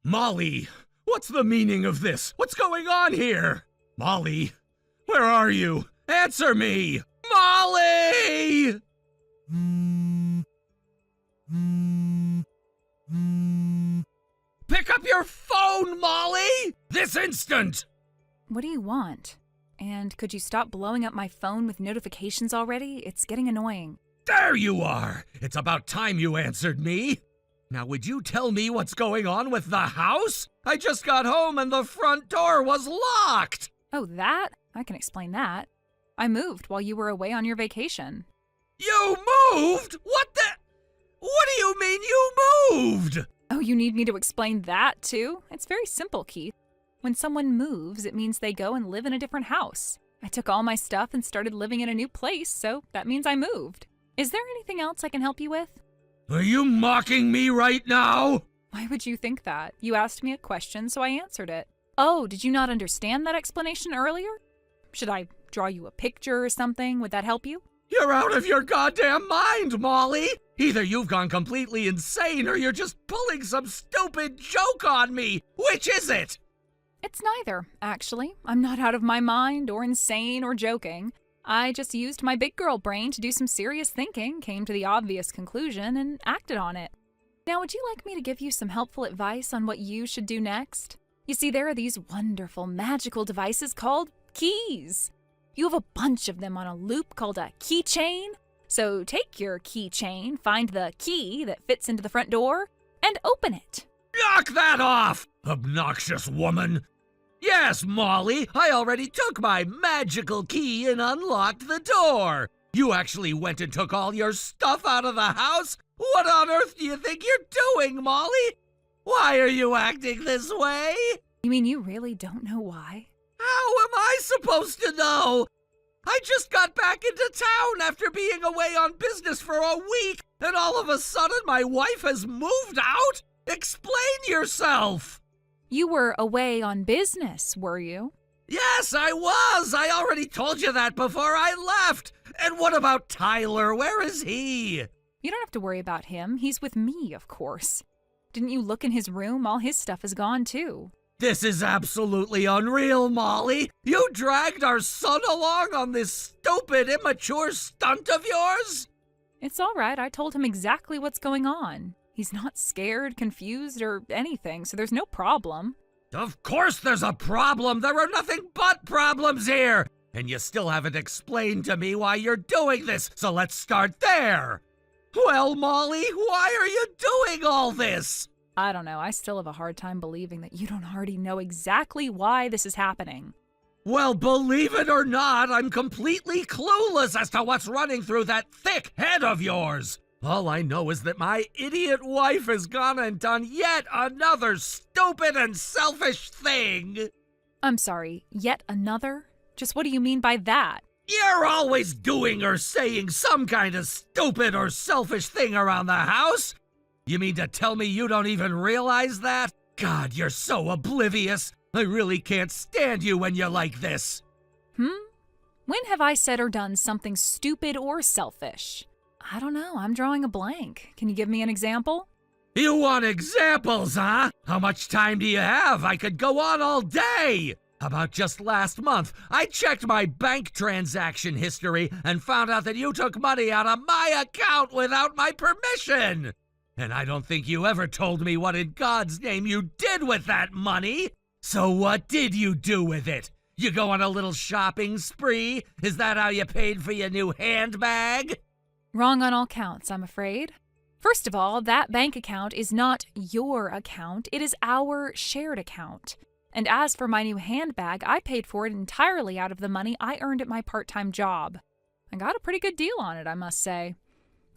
Molly, what's the meaning of this? What's going on here? Molly, where are you? Answer me! Molly! Pick up your phone, Molly! This instant! What do you want? And could you stop blowing up my phone with notifications already? It's getting annoying. There you are! It's about time you answered me. Now would you tell me what's going on with the house? I just got home and the front door was locked! Oh, that? I can explain that. I moved while you were away on your vacation. You moved? What do you mean you moved? Oh, you need me to explain that too? It's very simple, Keith. When someone moves, it means they go and live in a different house. I took all my stuff and started living in a new place, so that means I moved. Is there anything else I can help you with? Are you mocking me right now? Why would you think that? You asked me a question, so I answered it. Oh, did you not understand that explanation earlier? Should I draw you a picture or something? Would that help you? You're out of your goddamn mind, Molly! Either you've gone completely insane or you're just pulling some stupid joke on me! Which is it? It's neither, actually. I'm not out of my mind or insane or joking. I just used my big girl brain to do some serious thinking, came to the obvious conclusion, and acted on it. Now, would you like me to give you some helpful advice on what you should do next? You see, there are these wonderful, magical devices called keys. You have a bunch of them on a loop called a keychain. So take your keychain, find the key that fits into the front door, and open it. Knock that off, obnoxious woman! Yes, Molly, I already took my magical key and unlocked the door. You actually went and took all your stuff out of the house? What on earth do you think you're doing, Molly? Why are you acting this way? You mean you really don't know why? How am I supposed to know? I just got back into town after being away on business for a week, and all of a sudden my wife has moved out? Explain yourself! You were away on business, were you? Yes, I was! I already told you that before I left! And what about Tyler? Where is he? You don't have to worry about him. He's with me, of course. Didn't you look in his room? All his stuff is gone, too. This is absolutely unreal, Molly! You dragged our son along on this stupid, immature stunt of yours? It's all right. I told him exactly what's going on. He's not scared, confused, or anything, so there's no problem. Of course there's a problem! There are nothing but problems here! And you still haven't explained to me why you're doing this, so let's start there! Well, Molly, why are you doing all this? I don't know. I still have a hard time believing that you don't already know exactly why this is happening. Well, believe it or not, I'm completely clueless as to what's running through that thick head of yours. All I know is that my idiot wife has gone and done yet another stupid and selfish thing. I'm sorry, yet another? Just what do you mean by that? You're always doing or saying some kind of stupid or selfish thing around the house. You mean to tell me you don't even realize that? God, you're so oblivious. I really can't stand you when you're like this. When have I said or done something stupid or selfish? I don't know. I'm drawing a blank. Can you give me an example? You want examples, huh? How much time do you have? I could go on all day. How about just last month? I checked my bank transaction history and found out that you took money out of my account without my permission. And I don't think you ever told me what in God's name you did with that money. So what did you do with it? You go on a little shopping spree? Is that how you paid for your new handbag? Wrong on all counts, I'm afraid. First of all, that bank account is not your account. It is our shared account. And as for my new handbag, I paid for it entirely out of the money I earned at my part-time job. I got a pretty good deal on it, I must say.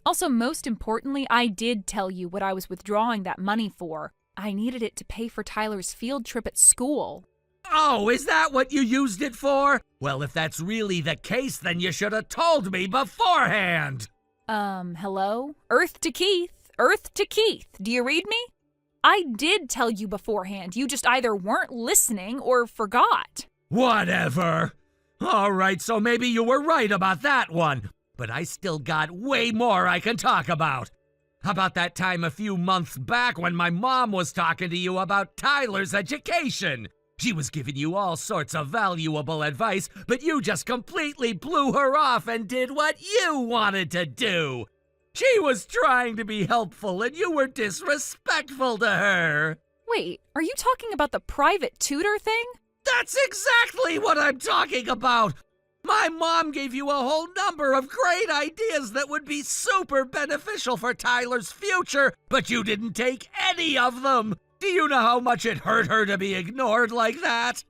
Also, most importantly, I did tell you what I was withdrawing that money for. I needed it to pay for Tyler's field trip at school. Oh, is that what you used it for? Well, if that's really the case, then you should have told me beforehand. Hello? Earth to Keith. Earth to Keith. Do you read me? I did tell you beforehand. You just either weren't listening or forgot. Whatever. All right, so maybe you were right about that one. But I still got way more I can talk about. How about that time a few months back when my mom was talking to you about Tyler's education? She was giving you all sorts of valuable advice, but you just completely blew her off and did what you wanted to do. She was trying to be helpful and you were disrespectful to her. Wait, are you talking about the private tutor thing? That's exactly what I'm talking about. My mom gave you a whole number of great ideas that would be super beneficial for Tyler's future, but you didn't take any of them. Do you know how much it hurt her to be ignored like that?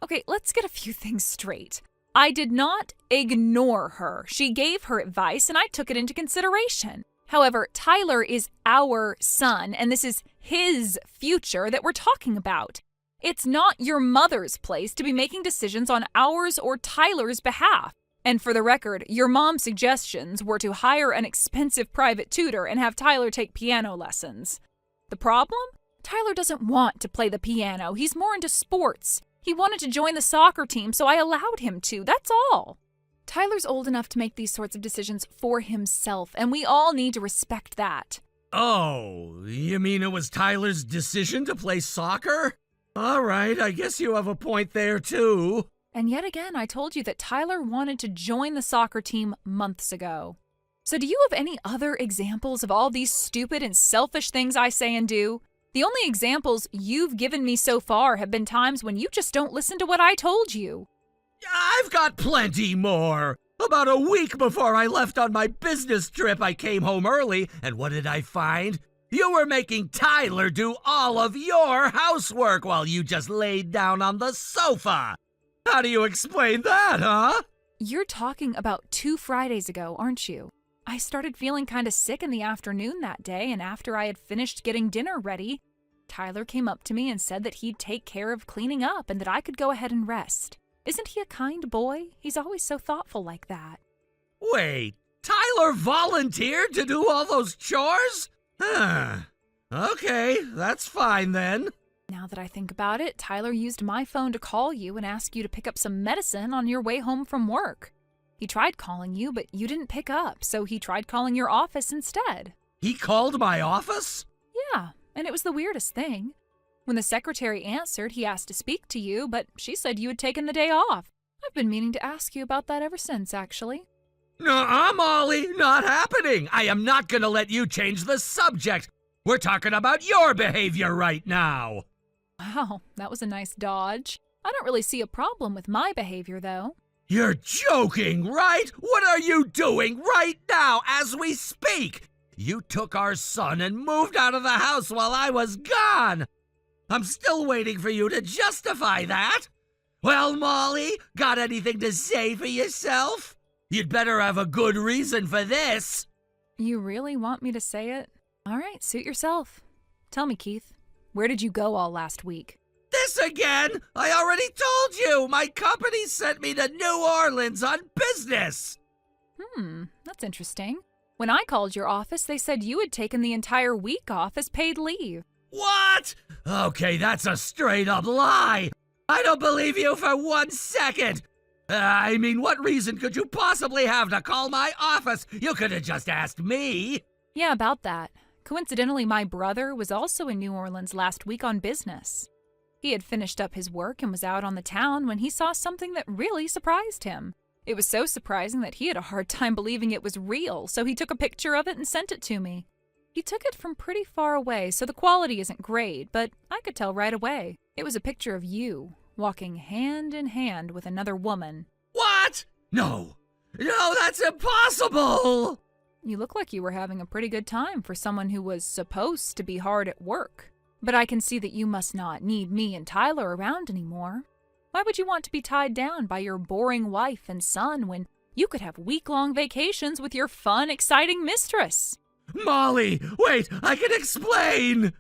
Okay, let's get a few things straight. I did not ignore her. She gave her advice and I took it into consideration. However, Tyler is our son, and this is his future that we're talking about. It's not your mother's place to be making decisions on ours or Tyler's behalf. And for the record, your mom's suggestions were to hire an expensive private tutor and have Tyler take piano lessons. The problem? Tyler doesn't want to play the piano. He's more into sports. He wanted to join the soccer team, so I allowed him to. That's all. Tyler's old enough to make these sorts of decisions for himself, and we all need to respect that. Oh, you mean it was Tyler's decision to play soccer? All right, I guess you have a point there, too. And yet again, I told you that Tyler wanted to join the soccer team months ago. So do you have any other examples of all these stupid and selfish things I say and do? The only examples you've given me so far have been times when you just don't listen to what I told you. I've got plenty more. About a week before I left on my business trip, I came home early, and what did I find? You were making Tyler do all of your housework while you just laid down on the sofa. How do you explain that, huh? You're talking about 2 Fridays ago, aren't you? I started feeling kind of sick in the afternoon that day, and after I had finished getting dinner ready, Tyler came up to me and said that he'd take care of cleaning up and that I could go ahead and rest. Isn't he a kind boy? He's always so thoughtful like that. Wait, Tyler volunteered to do all those chores? Okay, that's fine then. Now that I think about it, Tyler used my phone to call you and ask you to pick up some medicine on your way home from work. He tried calling you, but you didn't pick up, so he tried calling your office instead. He called my office? Yeah, and it was the weirdest thing. When the secretary answered, he asked to speak to you, but she said you had taken the day off. I've been meaning to ask you about that ever since, actually. Nuh-uh, Molly, not happening. I am not gonna let you change the subject. We're talking about your behavior right now. Wow, that was a nice dodge. I don't really see a problem with my behavior, though. You're joking, right? What are you doing right now as we speak? You took our son and moved out of the house while I was gone. I'm still waiting for you to justify that. Well, Molly, got anything to say for yourself? You'd better have a good reason for this. You really want me to say it? All right, suit yourself. Tell me, Keith, where did you go all last week? This again? I already told you. My company sent me to New Orleans on business. That's interesting. When I called your office, they said you had taken the entire week off as paid leave. What? Okay, that's a straight-up lie. I don't believe you for 1 second. I mean, what reason could you possibly have to call my office? You could have just asked me. Yeah, about that. Coincidentally, my brother was also in New Orleans last week on business. He had finished up his work and was out on the town when he saw something that really surprised him. It was so surprising that he had a hard time believing it was real, so he took a picture of it and sent it to me. He took it from pretty far away, so the quality isn't great, but I could tell right away. It was a picture of you, walking hand in hand with another woman. What? No, that's impossible! You look like you were having a pretty good time for someone who was supposed to be hard at work. But I can see that you must not need me and Tyler around anymore. Why would you want to be tied down by your boring wife and son when you could have week-long vacations with your fun, exciting mistress? Molly, wait, I can explain!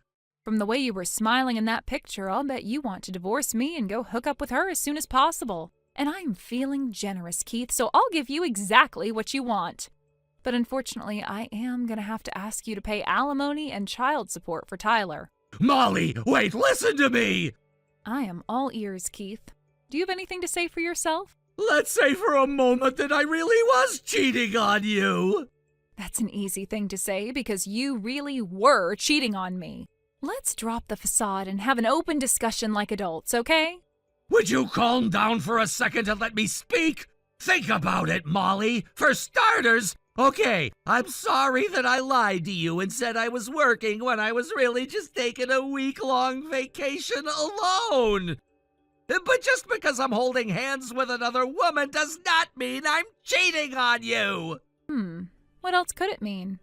From the way you were smiling in that picture, I'll bet you want to divorce me and go hook up with her as soon as possible. And I'm feeling generous, Keith, so I'll give you exactly what you want. But unfortunately, I am going to have to ask you to pay alimony and child support for Tyler. Molly, wait, listen to me! I am all ears, Keith. Do you have anything to say for yourself? Let's say for a moment that I really was cheating on you. That's an easy thing to say because you really were cheating on me. Let's drop the facade and have an open discussion like adults, okay? Would you calm down for a second and let me speak? Think about it, Molly. For starters, okay, I'm sorry that I lied to you and said I was working when I was really just taking a week-long vacation alone. But just because I'm holding hands with another woman does not mean I'm cheating on you. What else could it mean?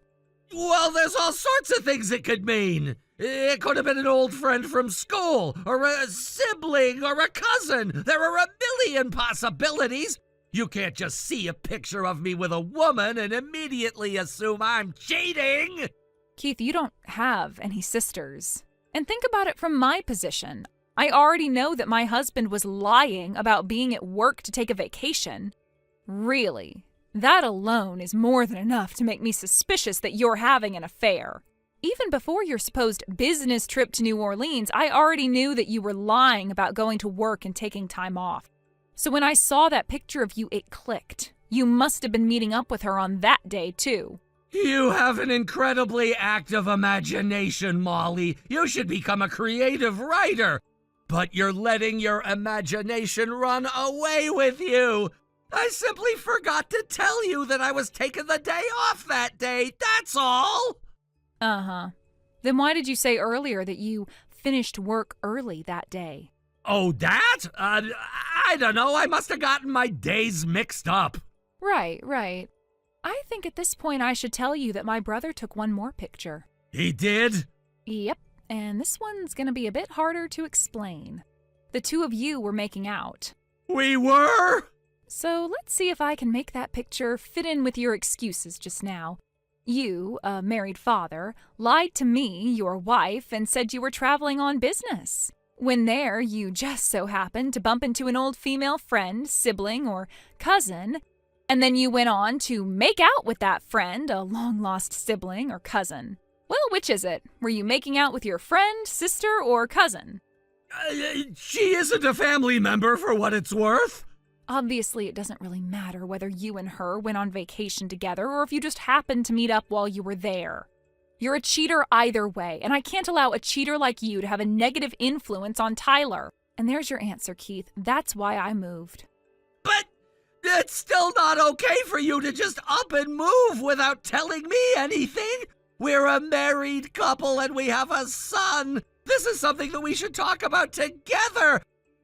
Well, there's all sorts of things it could mean. It could have been an old friend from school, or a sibling, or a cousin. There are a million possibilities. You can't just see a picture of me with a woman and immediately assume I'm cheating. Keith, you don't have any sisters. And think about it from my position. I already know that my husband was lying about being at work to take a vacation. Really, that alone is more than enough to make me suspicious that you're having an affair. Even before your supposed business trip to New Orleans, I already knew that you were lying about going to work and taking time off. So when I saw that picture of you, it clicked. You must have been meeting up with her on that day, too. You have an incredibly active imagination, Molly. You should become a creative writer. But you're letting your imagination run away with you. I simply forgot to tell you that I was taking the day off that day, that's all. Uh-huh. Then why did you say earlier that you finished work early that day? Oh, that? I don't know. I must have gotten my days mixed up. Right. I think at this point I should tell you that my brother took one more picture. He did? Yep, and this one's gonna be a bit harder to explain. The two of you were making out. We were? So let's see if I can make that picture fit in with your excuses just now. You, a married father, lied to me, your wife, and said you were traveling on business. When there, you just so happened to bump into an old female friend, sibling, or cousin, and then you went on to make out with that friend, a long-lost sibling or cousin. Well, which is it? Were you making out with your friend, sister, or cousin? She isn't a family member for what it's worth. Obviously, it doesn't really matter whether you and her went on vacation together or if you just happened to meet up while you were there. You're a cheater either way, and I can't allow a cheater like you to have a negative influence on Tyler. And there's your answer, Keith. That's why I moved. But it's still not okay for you to just up and move without telling me anything. We're a married couple and we have a son. This is something that we should talk about together.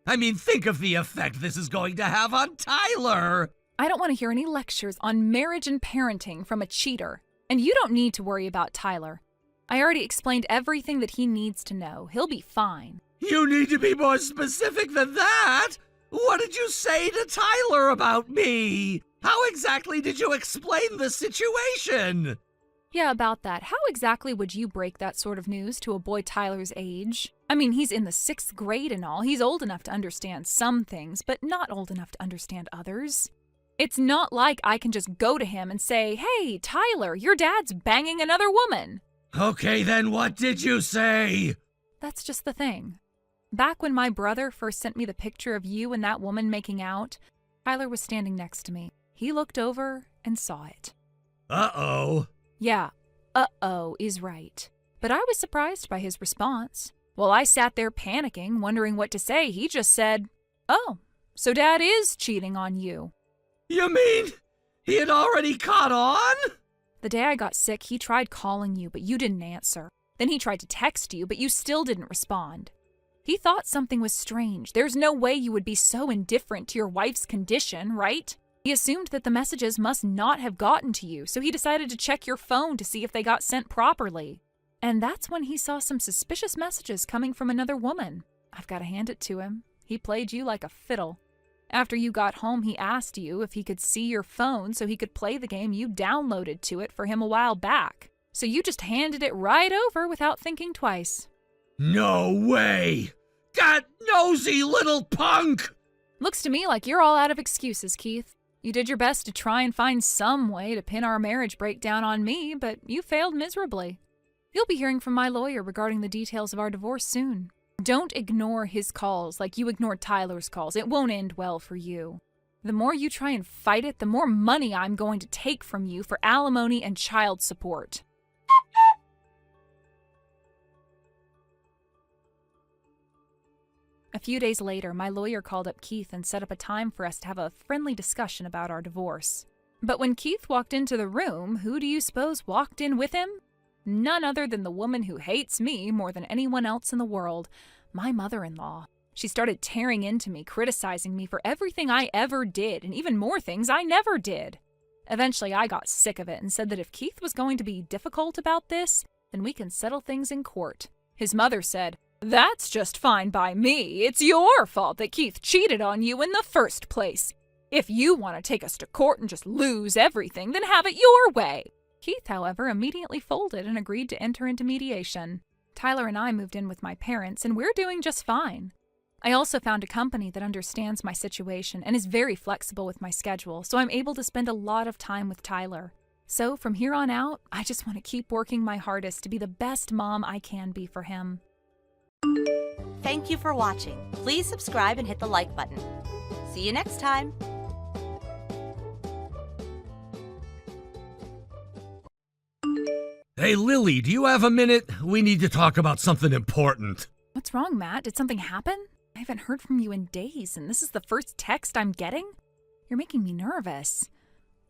I mean, think of the effect this is going to have on Tyler. I don't want to hear any lectures on marriage and parenting from a cheater. And you don't need to worry about Tyler. I already explained everything that he needs to know. He'll be fine. You need to be more specific than that. What did you say to Tyler about me? How exactly did you explain the situation? Yeah, about that. How exactly would you break that sort of news to a boy Tyler's age? I mean, he's in the 6th grade and all. He's old enough to understand some things, but not old enough to understand others. It's not like I can just go to him and say, "Hey, Tyler, your dad's banging another woman." Okay, then what did you say? That's just the thing. Back when my brother first sent me the picture of you and that woman making out, Tyler was standing next to me. He looked over and saw it. Uh-oh. Yeah, uh-oh is right. But I was surprised by his response. While I sat there panicking, wondering what to say, he just said, "Oh, so Dad is cheating on you." You mean he had already caught on? The day I got sick, he tried calling you, but you didn't answer. Then he tried to text you, but you still didn't respond. He thought something was strange. There's no way you would be so indifferent to your wife's condition, right? He assumed that the messages must not have gotten to you, so he decided to check your phone to see if they got sent properly. And that's when he saw some suspicious messages coming from another woman. I've got to hand it to him. He played you like a fiddle. After you got home, he asked you if he could see your phone so he could play the game you downloaded to it for him a while back. So you just handed it right over without thinking twice. No way! That nosy little punk! Looks to me like you're all out of excuses, Keith. You did your best to try and find some way to pin our marriage breakdown on me, but you failed miserably. You'll be hearing from my lawyer regarding the details of our divorce soon. Don't ignore his calls like you ignored Tyler's calls. It won't end well for you. The more you try and fight it, the more money I'm going to take from you for alimony and child support. A few days later, my lawyer called up Keith and set up a time for us to have a friendly discussion about our divorce. But when Keith walked into the room, who do you suppose walked in with him? None other than the woman who hates me more than anyone else in the world, my mother-in-law. She started tearing into me, criticizing me for everything I ever did, and even more things I never did. Eventually, I got sick of it and said that if Keith was going to be difficult about this, then we can settle things in court. His mother said, "That's just fine by me. It's your fault that Keith cheated on you in the first place. If you want to take us to court and just lose everything, then have it your way." Keith, however, immediately folded and agreed to enter into mediation. Tyler and I moved in with my parents, and we're doing just fine. I also found a company that understands my situation and is very flexible with my schedule, so I'm able to spend a lot of time with Tyler. So from here on out, I just want to keep working my hardest to be the best mom I can be for him. Thank you for watching. Please subscribe and hit the like button. See you next time. Hey, Lily, do you have a minute? We need to talk about something important. What's wrong, Matt? Did something happen? I haven't heard from you in days, and this is the first text I'm getting? You're making me nervous.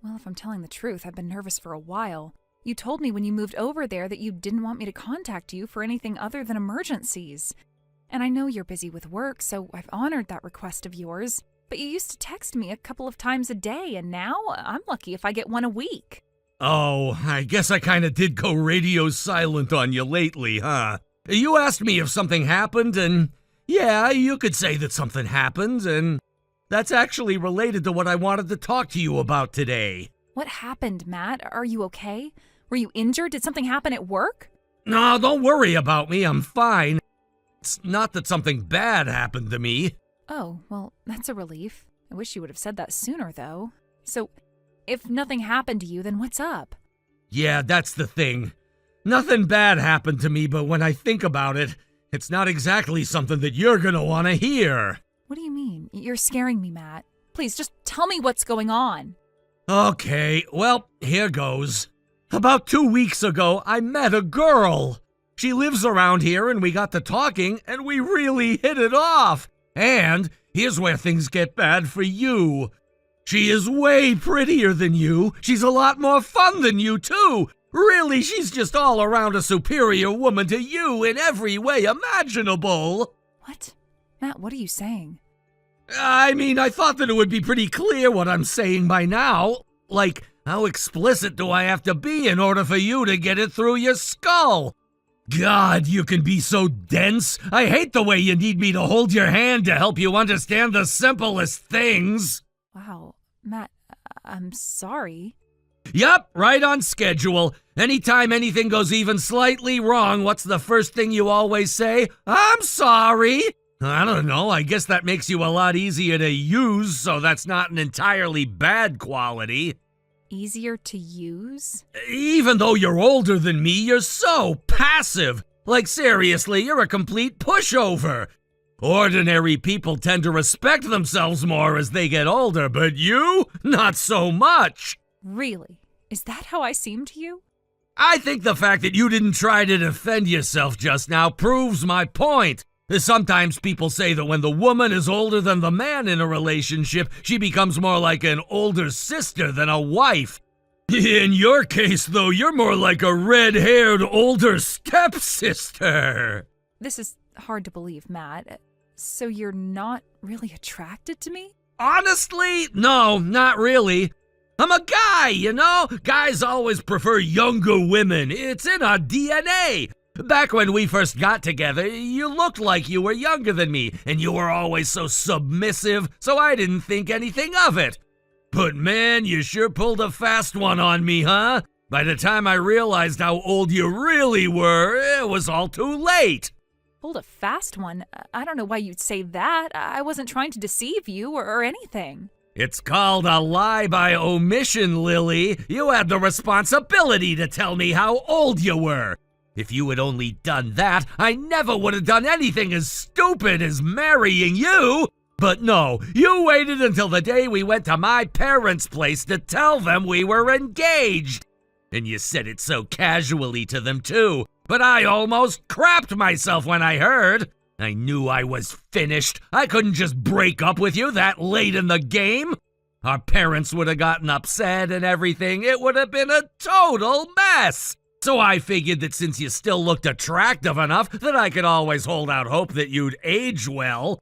Well, if I'm telling the truth, I've been nervous for a while. You told me when you moved over there that you didn't want me to contact you for anything other than emergencies. And I know you're busy with work, so I've honored that request of yours. But you used to text me a couple of times a day, and now I'm lucky if I get one a week. Oh, I guess I kinda did go radio silent on you lately, huh? You asked me if something happened, and yeah, you could say that something happened, and that's actually related to what I wanted to talk to you about today. What happened, Matt? Are you okay? Were you injured? Did something happen at work? No, don't worry about me, I'm fine. It's not that something bad happened to me. Oh, well, that's a relief. I wish you would have said that sooner, though. So, if nothing happened to you, then what's up? Yeah, that's the thing. Nothing bad happened to me, but when I think about it, it's not exactly something that you're gonna want to hear. What do you mean? You're scaring me, Matt. Please, just tell me what's going on. Okay, well, here goes. About 2 weeks ago, I met a girl. She lives around here, and we got to talking, and we really hit it off. And here's where things get bad for you. She is way prettier than you. She's a lot more fun than you, too. Really, she's just all around a superior woman to you in every way imaginable. What? Matt, what are you saying? I mean, I thought that it would be pretty clear what I'm saying by now. Like, how explicit do I have to be in order for you to get it through your skull? God, you can be so dense. I hate the way you need me to hold your hand to help you understand the simplest things. Wow, Matt, I'm sorry. Yup, right on schedule. Anytime anything goes even slightly wrong, what's the first thing you always say? I'm sorry. I don't know, I guess that makes you a lot easier to use, so that's not an entirely bad quality. Easier to use? Even though you're older than me, you're so passive. Like seriously, you're a complete pushover. Ordinary people tend to respect themselves more as they get older, but you? Not so much. Really? Is that how I seem to you? I think the fact that you didn't try to defend yourself just now proves my point. Sometimes people say that when the woman is older than the man in a relationship, she becomes more like an older sister than a wife. In your case, though, you're more like a red-haired older stepsister. This is hard to believe, Matt. So you're not really attracted to me? Honestly, no, not really. I'm a guy, you know? Guys always prefer younger women. It's in our DNA. Back when we first got together, you looked like you were younger than me, and you were always so submissive, so I didn't think anything of it. But man, you sure pulled a fast one on me, huh? By the time I realized how old you really were, it was all too late. Pulled a fast one? I don't know why you'd say that. I wasn't trying to deceive you or anything. It's called a lie by omission, Lily. You had the responsibility to tell me how old you were. If you had only done that, I never would have done anything as stupid as marrying you. But no, you waited until the day we went to my parents' place to tell them we were engaged. And you said it so casually to them too, but I almost crapped myself when I heard. I knew I was finished. I couldn't just break up with you that late in the game. Our parents would have gotten upset and everything. It would have been a total mess. So I figured that since you still looked attractive enough that I could always hold out hope that you'd age well.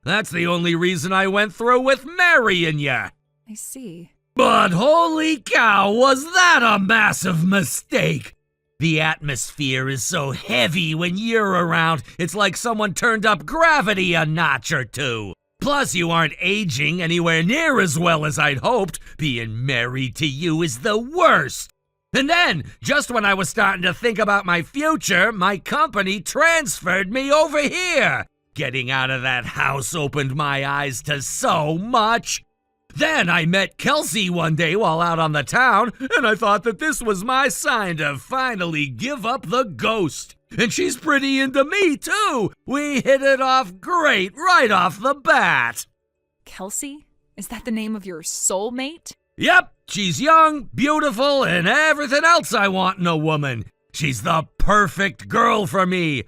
That's the only reason I went through with marrying you. I see. But holy cow, was that a massive mistake? The atmosphere is so heavy when you're around, it's like someone turned up gravity a notch or two. Plus, you aren't aging anywhere near as well as I'd hoped. Being married to you is the worst. And then, just when I was starting to think about my future, my company transferred me over here. Getting out of that house opened my eyes to so much. Then I met Kelsey one day while out on the town, and I thought that this was my sign to finally give up the ghost. And she's pretty into me, too. We hit it off great right off the bat. Kelsey? Is that the name of your soulmate? Yep, she's young, beautiful, and everything else I want in a woman. She's the perfect girl for me.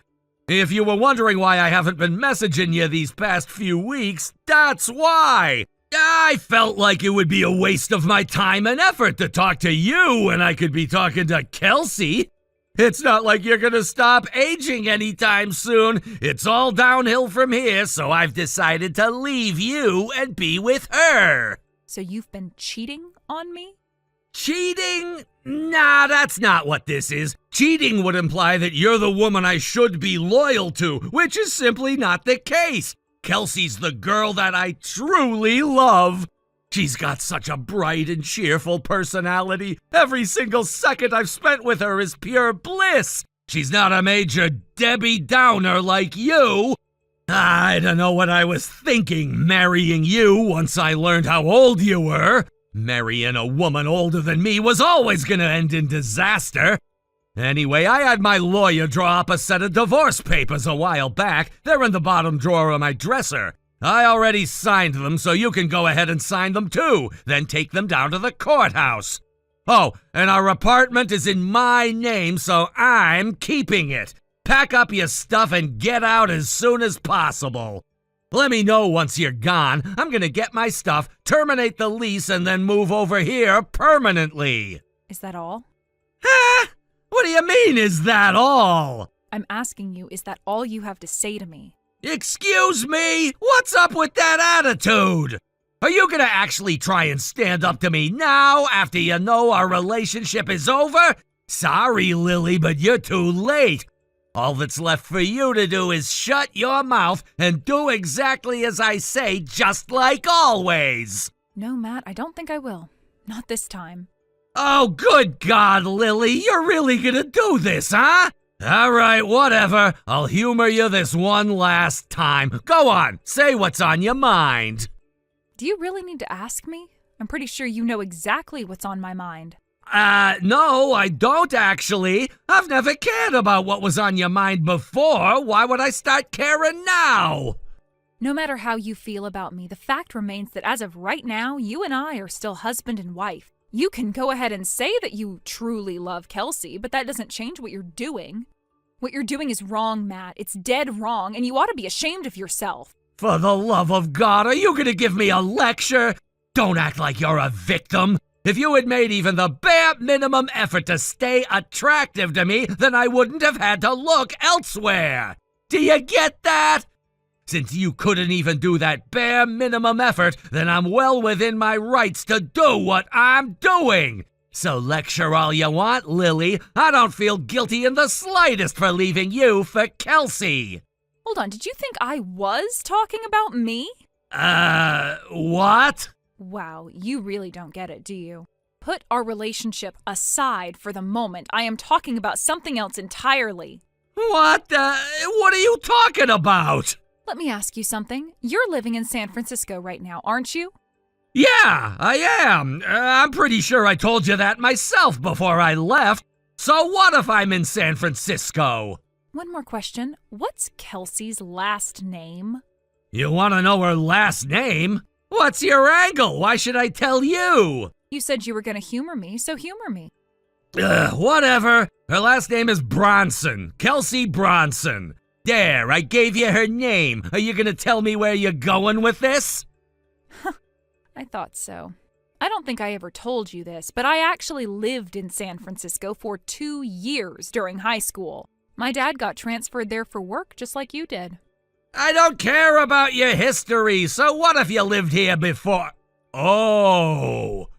If you were wondering why I haven't been messaging you these past few weeks, that's why. I felt like it would be a waste of my time and effort to talk to you when I could be talking to Kelsey. It's not like you're gonna stop aging anytime soon. It's all downhill from here, so I've decided to leave you and be with her. So you've been cheating on me? Cheating? Nah, that's not what this is. Cheating would imply that you're the woman I should be loyal to, which is simply not the case. Kelsey's the girl that I truly love. She's got such a bright and cheerful personality. Every single second I've spent with her is pure bliss. She's not a major Debbie Downer like you. I don't know what I was thinking marrying you once I learned how old you were. Marrying a woman older than me was always gonna end in disaster. Anyway, I had my lawyer draw up a set of divorce papers a while back. They're in the bottom drawer of my dresser. I already signed them, so you can go ahead and sign them too, then take them down to the courthouse. Oh, and our apartment is in my name, so I'm keeping it. Pack up your stuff and get out as soon as possible. Let me know once you're gone. I'm gonna get my stuff, terminate the lease, and then move over here permanently. Is that all? Ah! What do you mean, is that all? I'm asking you, is that all you have to say to me? Excuse me? What's up with that attitude? Are you gonna actually try and stand up to me now after you know our relationship is over? Sorry, Lily, but you're too late. All that's left for you to do is shut your mouth and do exactly as I say, just like always. No, Matt, I don't think I will. Not this time. Oh, good God, Lily, you're really gonna do this, huh? All right, whatever. I'll humor you this one last time. Go on, say what's on your mind. Do you really need to ask me? I'm pretty sure you know exactly what's on my mind. No, I don't actually. I've never cared about what was on your mind before. Why would I start caring now? No matter how you feel about me, the fact remains that as of right now, you and I are still husband and wife. You can go ahead and say that you truly love Kelsey, but that doesn't change what you're doing. What you're doing is wrong, Matt. It's dead wrong, and you ought to be ashamed of yourself. For the love of God, are you gonna give me a lecture? Don't act like you're a victim. If you had made even the bare minimum effort to stay attractive to me, then I wouldn't have had to look elsewhere. Do you get that? Since you couldn't even do that bare minimum effort, then I'm well within my rights to do what I'm doing. So lecture all you want, Lily. I don't feel guilty in the slightest for leaving you for Kelsey. Hold on, did you think I was talking about me? What? Wow, you really don't get it, do you? Put our relationship aside for the moment. I am talking about something else entirely. What are you talking about? Let me ask you something. You're living in San Francisco right now, aren't you? Yeah, I am. I'm pretty sure I told you that myself before I left. So what if I'm in San Francisco? One more question. What's Kelsey's last name? You want to know her last name? What's your angle? Why should I tell you? You said you were going to humor me, so humor me. Whatever. Her last name is Bronson. Kelsey Bronson. There, I gave you her name. Are you gonna tell me where you're going with this? I thought so. I don't think I ever told you this, but I actually lived in San Francisco for 2 years during high school. My dad got transferred there for work just like you did. I don't care about your history, so what if you lived here before? Oh,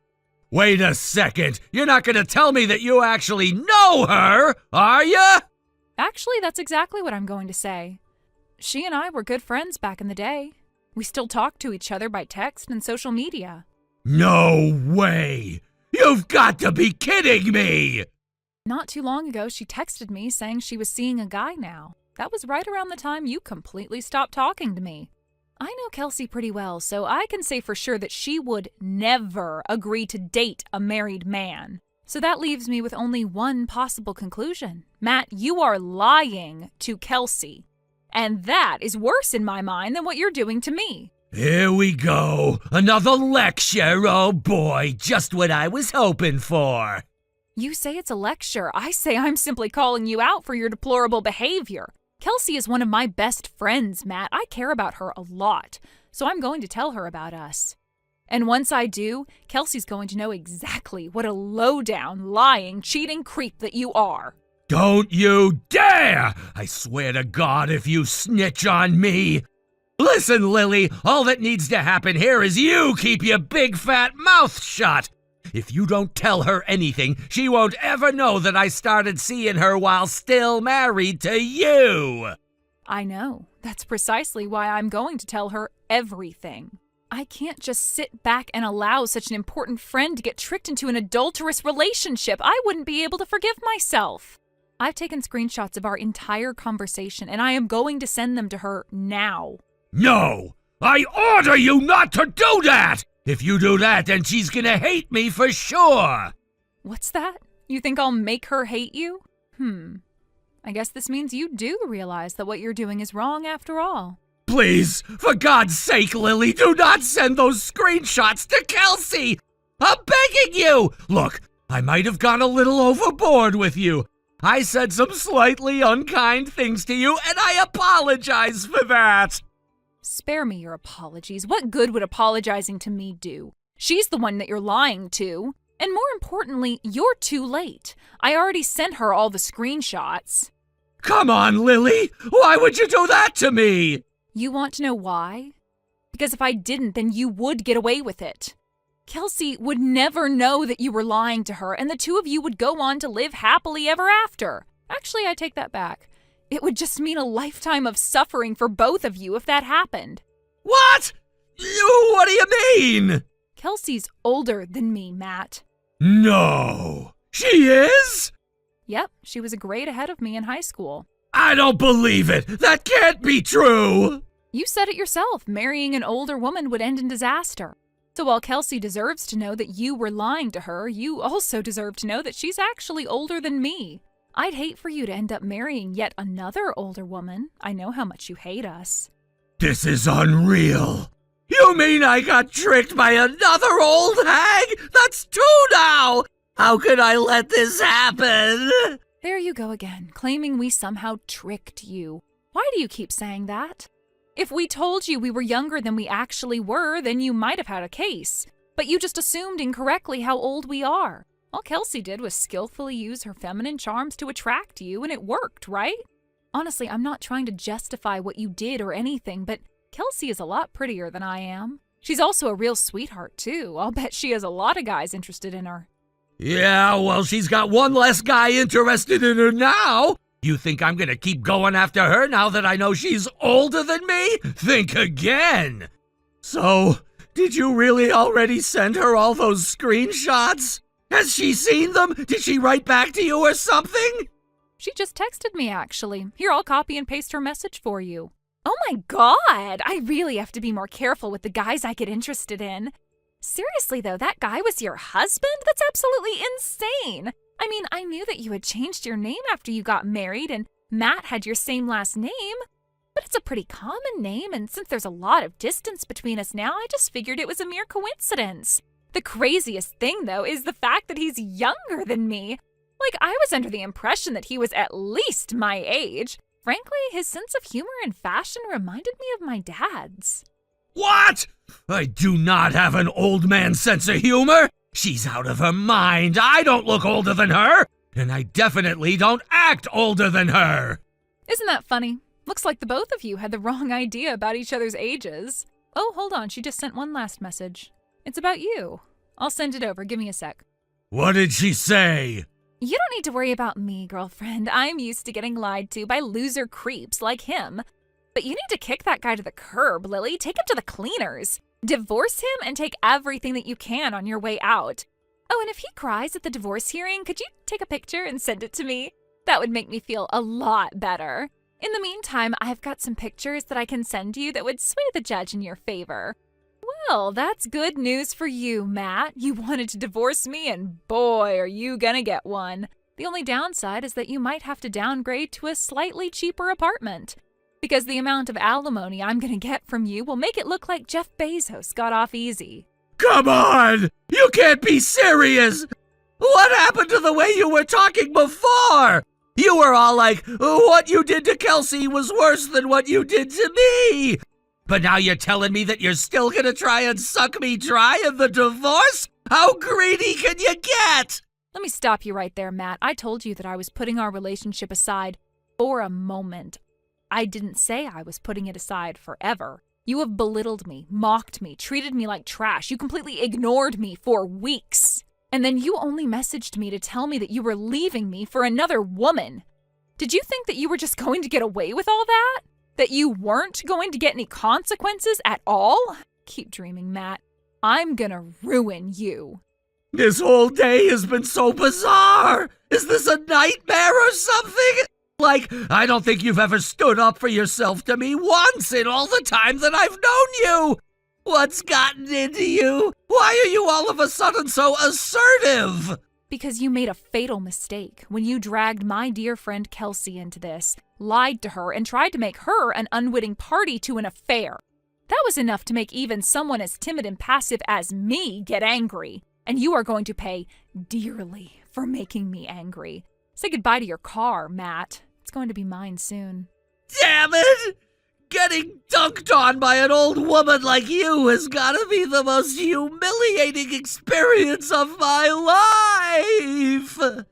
wait a second. You're not gonna tell me that you actually know her, are you? Actually, that's exactly what I'm going to say. She and I were good friends back in the day. We still talk to each other by text and social media. No way! You've got to be kidding me! Not too long ago, she texted me saying she was seeing a guy now. That was right around the time you completely stopped talking to me. I know Kelsey pretty well, so I can say for sure that she would never agree to date a married man. So that leaves me with only one possible conclusion. Matt, you are lying to Kelsey. And that is worse in my mind than what you're doing to me. Here we go. Another lecture. Oh boy, just what I was hoping for. You say it's a lecture. I say I'm simply calling you out for your deplorable behavior. Kelsey is one of my best friends, Matt. I care about her a lot. So I'm going to tell her about us. And once I do, Kelsey's going to know exactly what a low-down, lying, cheating creep that you are. Don't you dare! I swear to God if you snitch on me. Listen, Lily, all that needs to happen here is you keep your big fat mouth shut. If you don't tell her anything, she won't ever know that I started seeing her while still married to you. I know. That's precisely why I'm going to tell her everything. I can't just sit back and allow such an important friend to get tricked into an adulterous relationship. I wouldn't be able to forgive myself. I've taken screenshots of our entire conversation, and I am going to send them to her now. No! I order you not to do that! If you do that, then she's gonna hate me for sure! What's that? You think I'll make her hate you? I guess this means you do realize that what you're doing is wrong after all. Please, for God's sake, Lily, do not send those screenshots to Kelsey! I'm begging you! Look, I might have gone a little overboard with you. I said some slightly unkind things to you, and I apologize for that. Spare me your apologies. What good would apologizing to me do? She's the one that you're lying to. And more importantly, you're too late. I already sent her all the screenshots. Come on, Lily! Why would you do that to me? You want to know why? Because if I didn't, then you would get away with it. Kelsey would never know that you were lying to her, and the two of you would go on to live happily ever after. Actually, I take that back. It would just mean a lifetime of suffering for both of you if that happened. What? What do you mean? Kelsey's older than me, Matt. No. She is? Yep, she was a grade ahead of me in high school. I don't believe it. That can't be true. You said it yourself. Marrying an older woman would end in disaster. So while Kelsey deserves to know that you were lying to her, you also deserve to know that she's actually older than me. I'd hate for you to end up marrying yet another older woman. I know how much you hate us. This is unreal. You mean I got tricked by another old hag? That's two now! How could I let this happen? There you go again, claiming we somehow tricked you. Why do you keep saying that? If we told you we were younger than we actually were, then you might have had a case. But you just assumed incorrectly how old we are. All Kelsey did was skillfully use her feminine charms to attract you, and it worked, right? Honestly, I'm not trying to justify what you did or anything, but Kelsey is a lot prettier than I am. She's also a real sweetheart, too. I'll bet she has a lot of guys interested in her. Yeah, well, she's got one less guy interested in her now. You think I'm gonna keep going after her now that I know she's older than me? Think again. So, did you really already send her all those screenshots? Has she seen them? Did she write back to you or something? She just texted me, actually. Here, I'll copy and paste her message for you. Oh my God! I really have to be more careful with the guys I get interested in. Seriously, though, that guy was your husband? That's absolutely insane! I mean, I knew that you had changed your name after you got married and Matt had your same last name. But it's a pretty common name, and since there's a lot of distance between us now, I just figured it was a mere coincidence. The craziest thing, though, is the fact that he's younger than me. Like, I was under the impression that he was at least my age. Frankly, his sense of humor and fashion reminded me of my dad's. What? I do not have an old man's sense of humor. She's out of her mind. I don't look older than her, and I definitely don't act older than her. Isn't that funny? Looks like the both of you had the wrong idea about each other's ages. Oh, hold on, she just sent one last message. It's about you. I'll send it over, give me a sec. What did she say? You don't need to worry about me, girlfriend. I'm used to getting lied to by loser creeps like him. But you need to kick that guy to the curb, Lily. Take him to the cleaners. Divorce him and take everything that you can on your way out. Oh, and if he cries at the divorce hearing, could you take a picture and send it to me? That would make me feel a lot better. In the meantime, I've got some pictures that I can send you that would sway the judge in your favor. Well, that's good news for you, Matt. You wanted to divorce me, and boy, are you gonna get one. The only downside is that you might have to downgrade to a slightly cheaper apartment, because the amount of alimony I'm gonna get from you will make it look like Jeff Bezos got off easy. Come on! You can't be serious! What happened to the way you were talking before? You were all like, what you did to Kelsey was worse than what you did to me! But now you're telling me that you're still gonna try and suck me dry in the divorce? How greedy can you get? Let me stop you right there, Matt. I told you that I was putting our relationship aside for a moment. I didn't say I was putting it aside forever. You have belittled me, mocked me, treated me like trash. You completely ignored me for weeks. And then you only messaged me to tell me that you were leaving me for another woman. Did you think that you were just going to get away with all that? That you weren't going to get any consequences at all? Keep dreaming, Matt. I'm gonna ruin you. This whole day has been so bizarre. Is this a nightmare or something? Like, I don't think you've ever stood up for yourself to me once in all the time that I've known you. What's gotten into you? Why are you all of a sudden so assertive? Because you made a fatal mistake when you dragged my dear friend Kelsey into this, lied to her, and tried to make her an unwitting party to an affair. That was enough to make even someone as timid and passive as me get angry. And you are going to pay dearly for making me angry. Say goodbye to your car, Matt. It's going to be mine soon. Damn it! Getting dunked on by an old woman like you has gotta be the most humiliating experience of my life!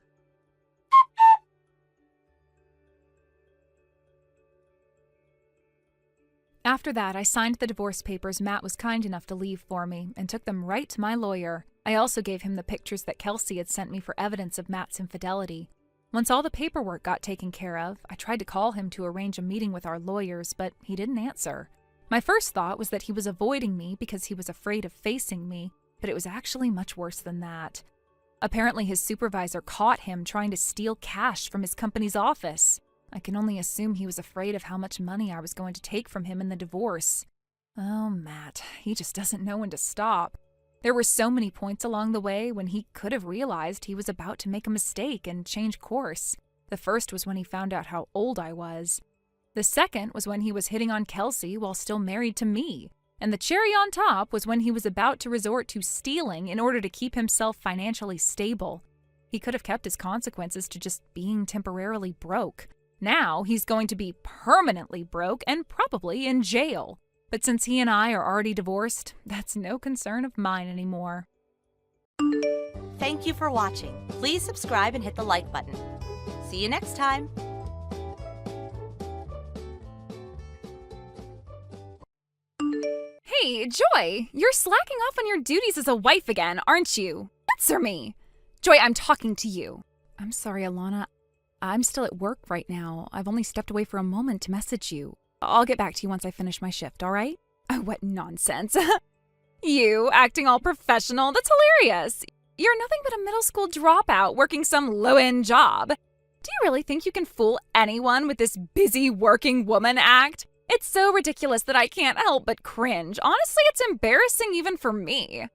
After that, I signed the divorce papers Matt was kind enough to leave for me and took them right to my lawyer. I also gave him the pictures that Kelsey had sent me for evidence of Matt's infidelity. Once all the paperwork got taken care of, I tried to call him to arrange a meeting with our lawyers, but he didn't answer. My first thought was that he was avoiding me because he was afraid of facing me, but it was actually much worse than that. Apparently his supervisor caught him trying to steal cash from his company's office. I can only assume he was afraid of how much money I was going to take from him in the divorce. Oh, Matt, he just doesn't know when to stop. There were so many points along the way when he could have realized he was about to make a mistake and change course. The first was when he found out how old I was. The second was when he was hitting on Kelsey while still married to me. And the cherry on top was when he was about to resort to stealing in order to keep himself financially stable. He could have kept his consequences to just being temporarily broke. Now he's going to be permanently broke and probably in jail. But since he and I are already divorced, that's no concern of mine anymore. Thank you for watching. Please subscribe and hit the like button. See you next time. Hey, Joy, you're slacking off on your duties as a wife again, aren't you? Answer me. Joy, I'm talking to you. I'm sorry, Alana. I'm still at work right now. I've only stepped away for a moment to message you. I'll get back to you once I finish my shift, all right? Oh, what nonsense. You, acting all professional, that's hilarious. You're nothing but a middle school dropout working some low-end job. Do you really think you can fool anyone with this busy working woman act? It's so ridiculous that I can't help but cringe. Honestly, it's embarrassing even for me.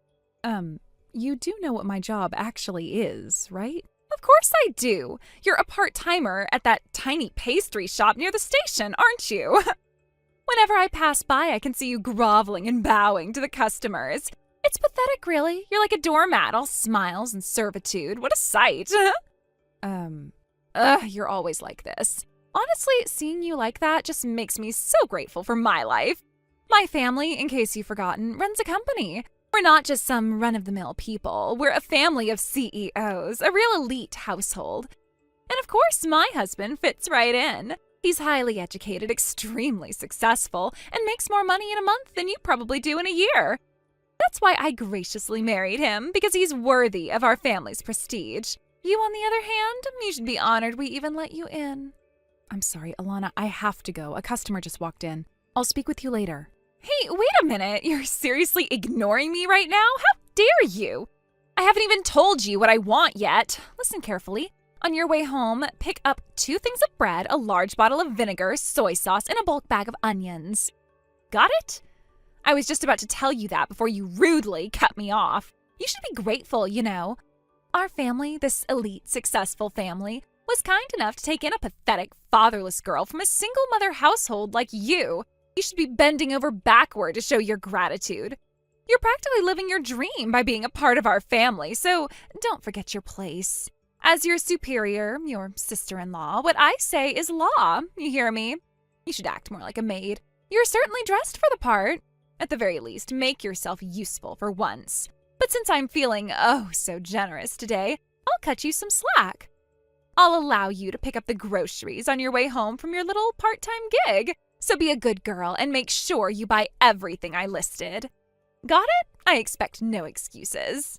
You do know what my job actually is, right? Of course I do. You're a part-timer at that tiny pastry shop near the station, aren't you? Whenever I pass by, I can see you groveling and bowing to the customers. It's pathetic, really. You're like a doormat, all smiles and servitude. What a sight. You're always like this. Honestly, seeing you like that just makes me so grateful for my life. My family, in case you've forgotten, runs a company. We're not just some run-of-the-mill people. We're a family of CEOs, a real elite household. And of course, my husband fits right in. He's highly educated, extremely successful, and makes more money in a month than you probably do in a year. That's why I graciously married him, because he's worthy of our family's prestige. You, on the other hand, you should be honored we even let you in. I'm sorry, Alana, I have to go. A customer just walked in. I'll speak with you later. Hey, wait a minute. You're seriously ignoring me right now? How dare you? I haven't even told you what I want yet. Listen carefully. On your way home, pick up 2 things of bread, a large bottle of vinegar, soy sauce, and a bulk bag of onions. Got it? I was just about to tell you that before you rudely cut me off. You should be grateful, you know. Our family, this elite, successful family, was kind enough to take in a pathetic, fatherless girl from a single-mother household like you. You should be bending over backward to show your gratitude. You're practically living your dream by being a part of our family, so don't forget your place. As your superior, your sister-in-law, what I say is law. You hear me? You should act more like a maid. You're certainly dressed for the part. At the very least, make yourself useful for once. But since I'm feeling oh so generous today, I'll cut you some slack. I'll allow you to pick up the groceries on your way home from your little part-time gig. So be a good girl and make sure you buy everything I listed. Got it? I expect no excuses.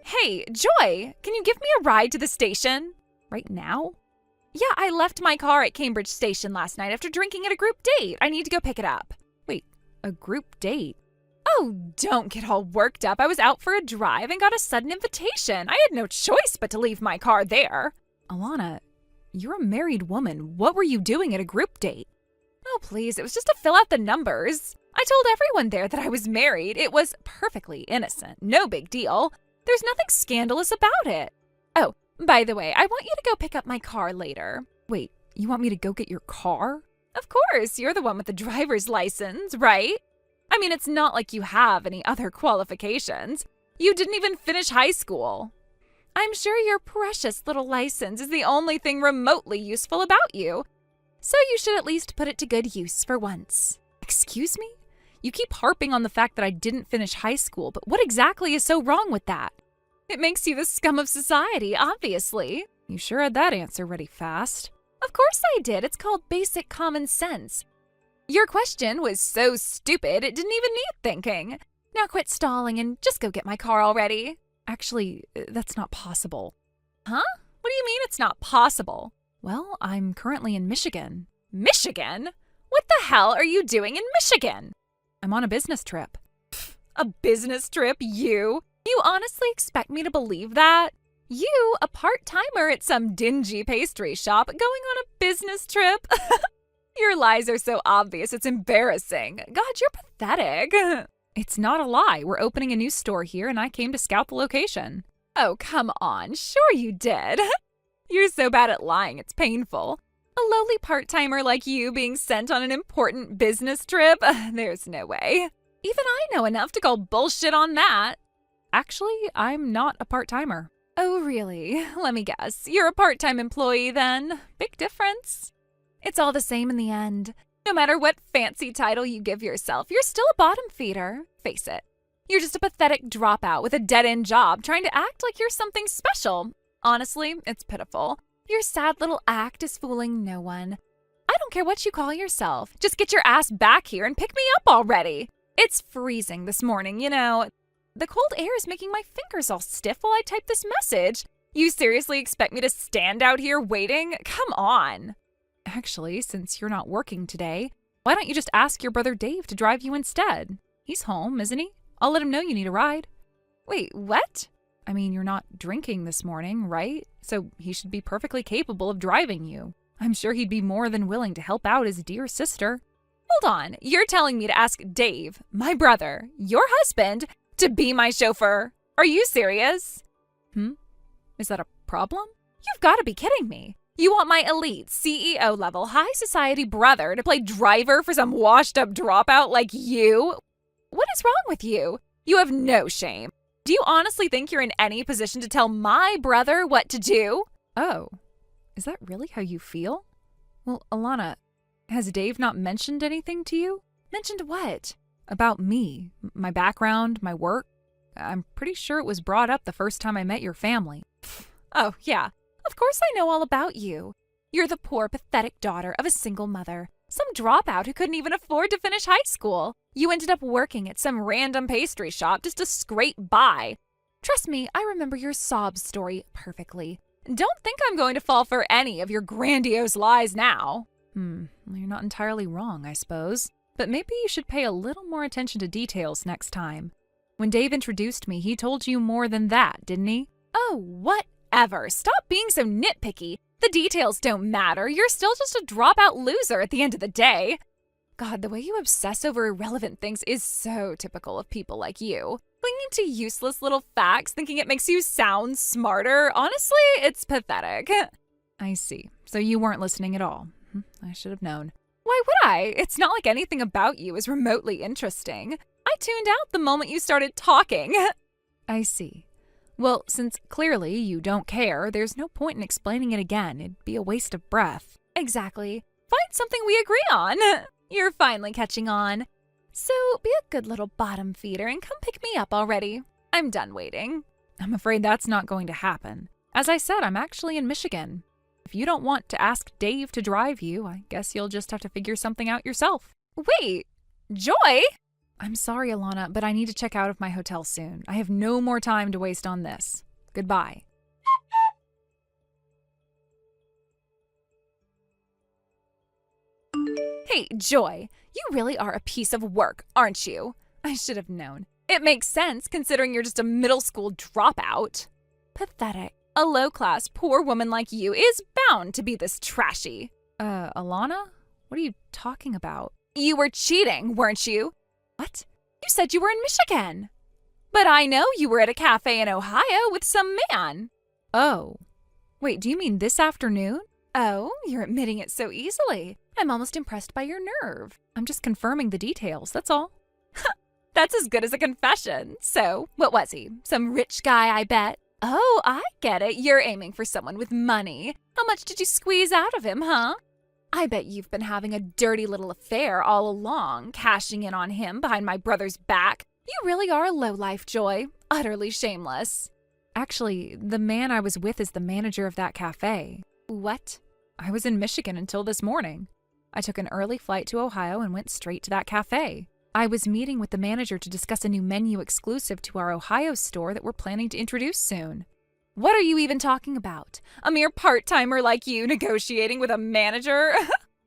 Hey, Joy, can you give me a ride to the station? Right now? Yeah, I left my car at Cambridge Station last night after drinking at a group date. I need to go pick it up. Wait, a group date? Oh, don't get all worked up. I was out for a drive and got a sudden invitation. I had no choice but to leave my car there. Alana, you're a married woman. What were you doing at a group date? Oh, please, it was just to fill out the numbers. I told everyone there that I was married. It was perfectly innocent. No big deal. There's nothing scandalous about it. Oh, by the way, I want you to go pick up my car later. Wait, you want me to go get your car? Of course, you're the one with the driver's license, right? I mean, it's not like you have any other qualifications. You didn't even finish high school. I'm sure your precious little license is the only thing remotely useful about you. So you should at least put it to good use for once. Excuse me? You keep harping on the fact that I didn't finish high school, but what exactly is so wrong with that? It makes you the scum of society, obviously. You sure had that answer ready fast. Of course I did. It's called basic common sense. Your question was so stupid it didn't even need thinking. Now quit stalling and just go get my car already. Actually, that's not possible. Huh? What do you mean it's not possible? Well, I'm currently in Michigan. Michigan? What the hell are you doing in Michigan? I'm on a business trip. Pfft, a business trip, you? You honestly expect me to believe that? You, a part-timer at some dingy pastry shop, going on a business trip? Your lies are so obvious, it's embarrassing. God, you're pathetic. It's not a lie. We're opening a new store here, and I came to scout the location. Oh, come on. Sure you did. You're so bad at lying, it's painful. A lowly part-timer like you being sent on an important business trip? There's no way. Even I know enough to call bullshit on that. Actually, I'm not a part-timer. Oh, really? Let me guess. You're a part-time employee, then. Big difference. It's all the same in the end. No matter what fancy title you give yourself, you're still a bottom feeder. Face it. You're just a pathetic dropout with a dead-end job trying to act like you're something special. Honestly, it's pitiful. Your sad little act is fooling no one. I don't care what you call yourself. Just get your ass back here and pick me up already. It's freezing this morning, you know. The cold air is making my fingers all stiff while I type this message. You seriously expect me to stand out here waiting? Come on. Actually, since you're not working today, why don't you just ask your brother Dave to drive you instead? He's home, isn't he? I'll let him know you need a ride. Wait, what? I mean, you're not drinking this morning, right? So he should be perfectly capable of driving you. I'm sure he'd be more than willing to help out his dear sister. Hold on, you're telling me to ask Dave, my brother, your husband, to be my chauffeur? Are you serious? Is that a problem? You've got to be kidding me. You want my elite, CEO level, high society brother to play driver for some washed up dropout like you? What is wrong with you? You have no shame. Do you honestly think you're in any position to tell my brother what to do? Oh, is that really how you feel? Well, Alana, has Dave not mentioned anything to you? Mentioned what? About me, my background, my work? I'm pretty sure it was brought up the first time I met your family. Oh, yeah. Of course I know all about you. You're the poor, pathetic daughter of a single mother. Some dropout who couldn't even afford to finish high school. You ended up working at some random pastry shop just to scrape by. Trust me, I remember your sob story perfectly. Don't think I'm going to fall for any of your grandiose lies now. You're not entirely wrong, I suppose. But maybe you should pay a little more attention to details next time. When Dave introduced me, he told you more than that, didn't he? Oh, whatever. Stop being so nitpicky. The details don't matter. You're still just a dropout loser at the end of the day. God, the way you obsess over irrelevant things is so typical of people like you. Clinging to useless little facts, thinking it makes you sound smarter. Honestly, it's pathetic. I see. So you weren't listening at all. I should have known. Why would I? It's not like anything about you is remotely interesting. I tuned out the moment you started talking. I see. Well, since clearly you don't care, there's no point in explaining it again. It'd be a waste of breath. Exactly. Find something we agree on. You're finally catching on. So be a good little bottom feeder and come pick me up already. I'm done waiting. I'm afraid that's not going to happen. As I said, I'm actually in Michigan. If you don't want to ask Dave to drive you, I guess you'll just have to figure something out yourself. Wait, Joy? I'm sorry, Alana, but I need to check out of my hotel soon. I have no more time to waste on this. Goodbye. Hey, Joy, you really are a piece of work, aren't you? I should have known. It makes sense considering you're just a middle school dropout. Pathetic. A low-class, poor woman like you is bound to be this trashy. Alana? What are you talking about? You were cheating, weren't you? What? You said you were in Michigan. But I know you were at a cafe in Ohio with some man. Oh. Wait, do you mean this afternoon? Oh, you're admitting it so easily. I'm almost impressed by your nerve. I'm just confirming the details, that's all. That's as good as a confession. So, what was he? Some rich guy, I bet? Oh, I get it. You're aiming for someone with money. How much did you squeeze out of him, huh? I bet you've been having a dirty little affair all along, cashing in on him behind my brother's back. You really are a lowlife, Joy. Utterly shameless. Actually, the man I was with is the manager of that cafe. What? I was in Michigan until this morning. I took an early flight to Ohio and went straight to that cafe. I was meeting with the manager to discuss a new menu exclusive to our Ohio store that we're planning to introduce soon. What are you even talking about? A mere part-timer like you negotiating with a manager?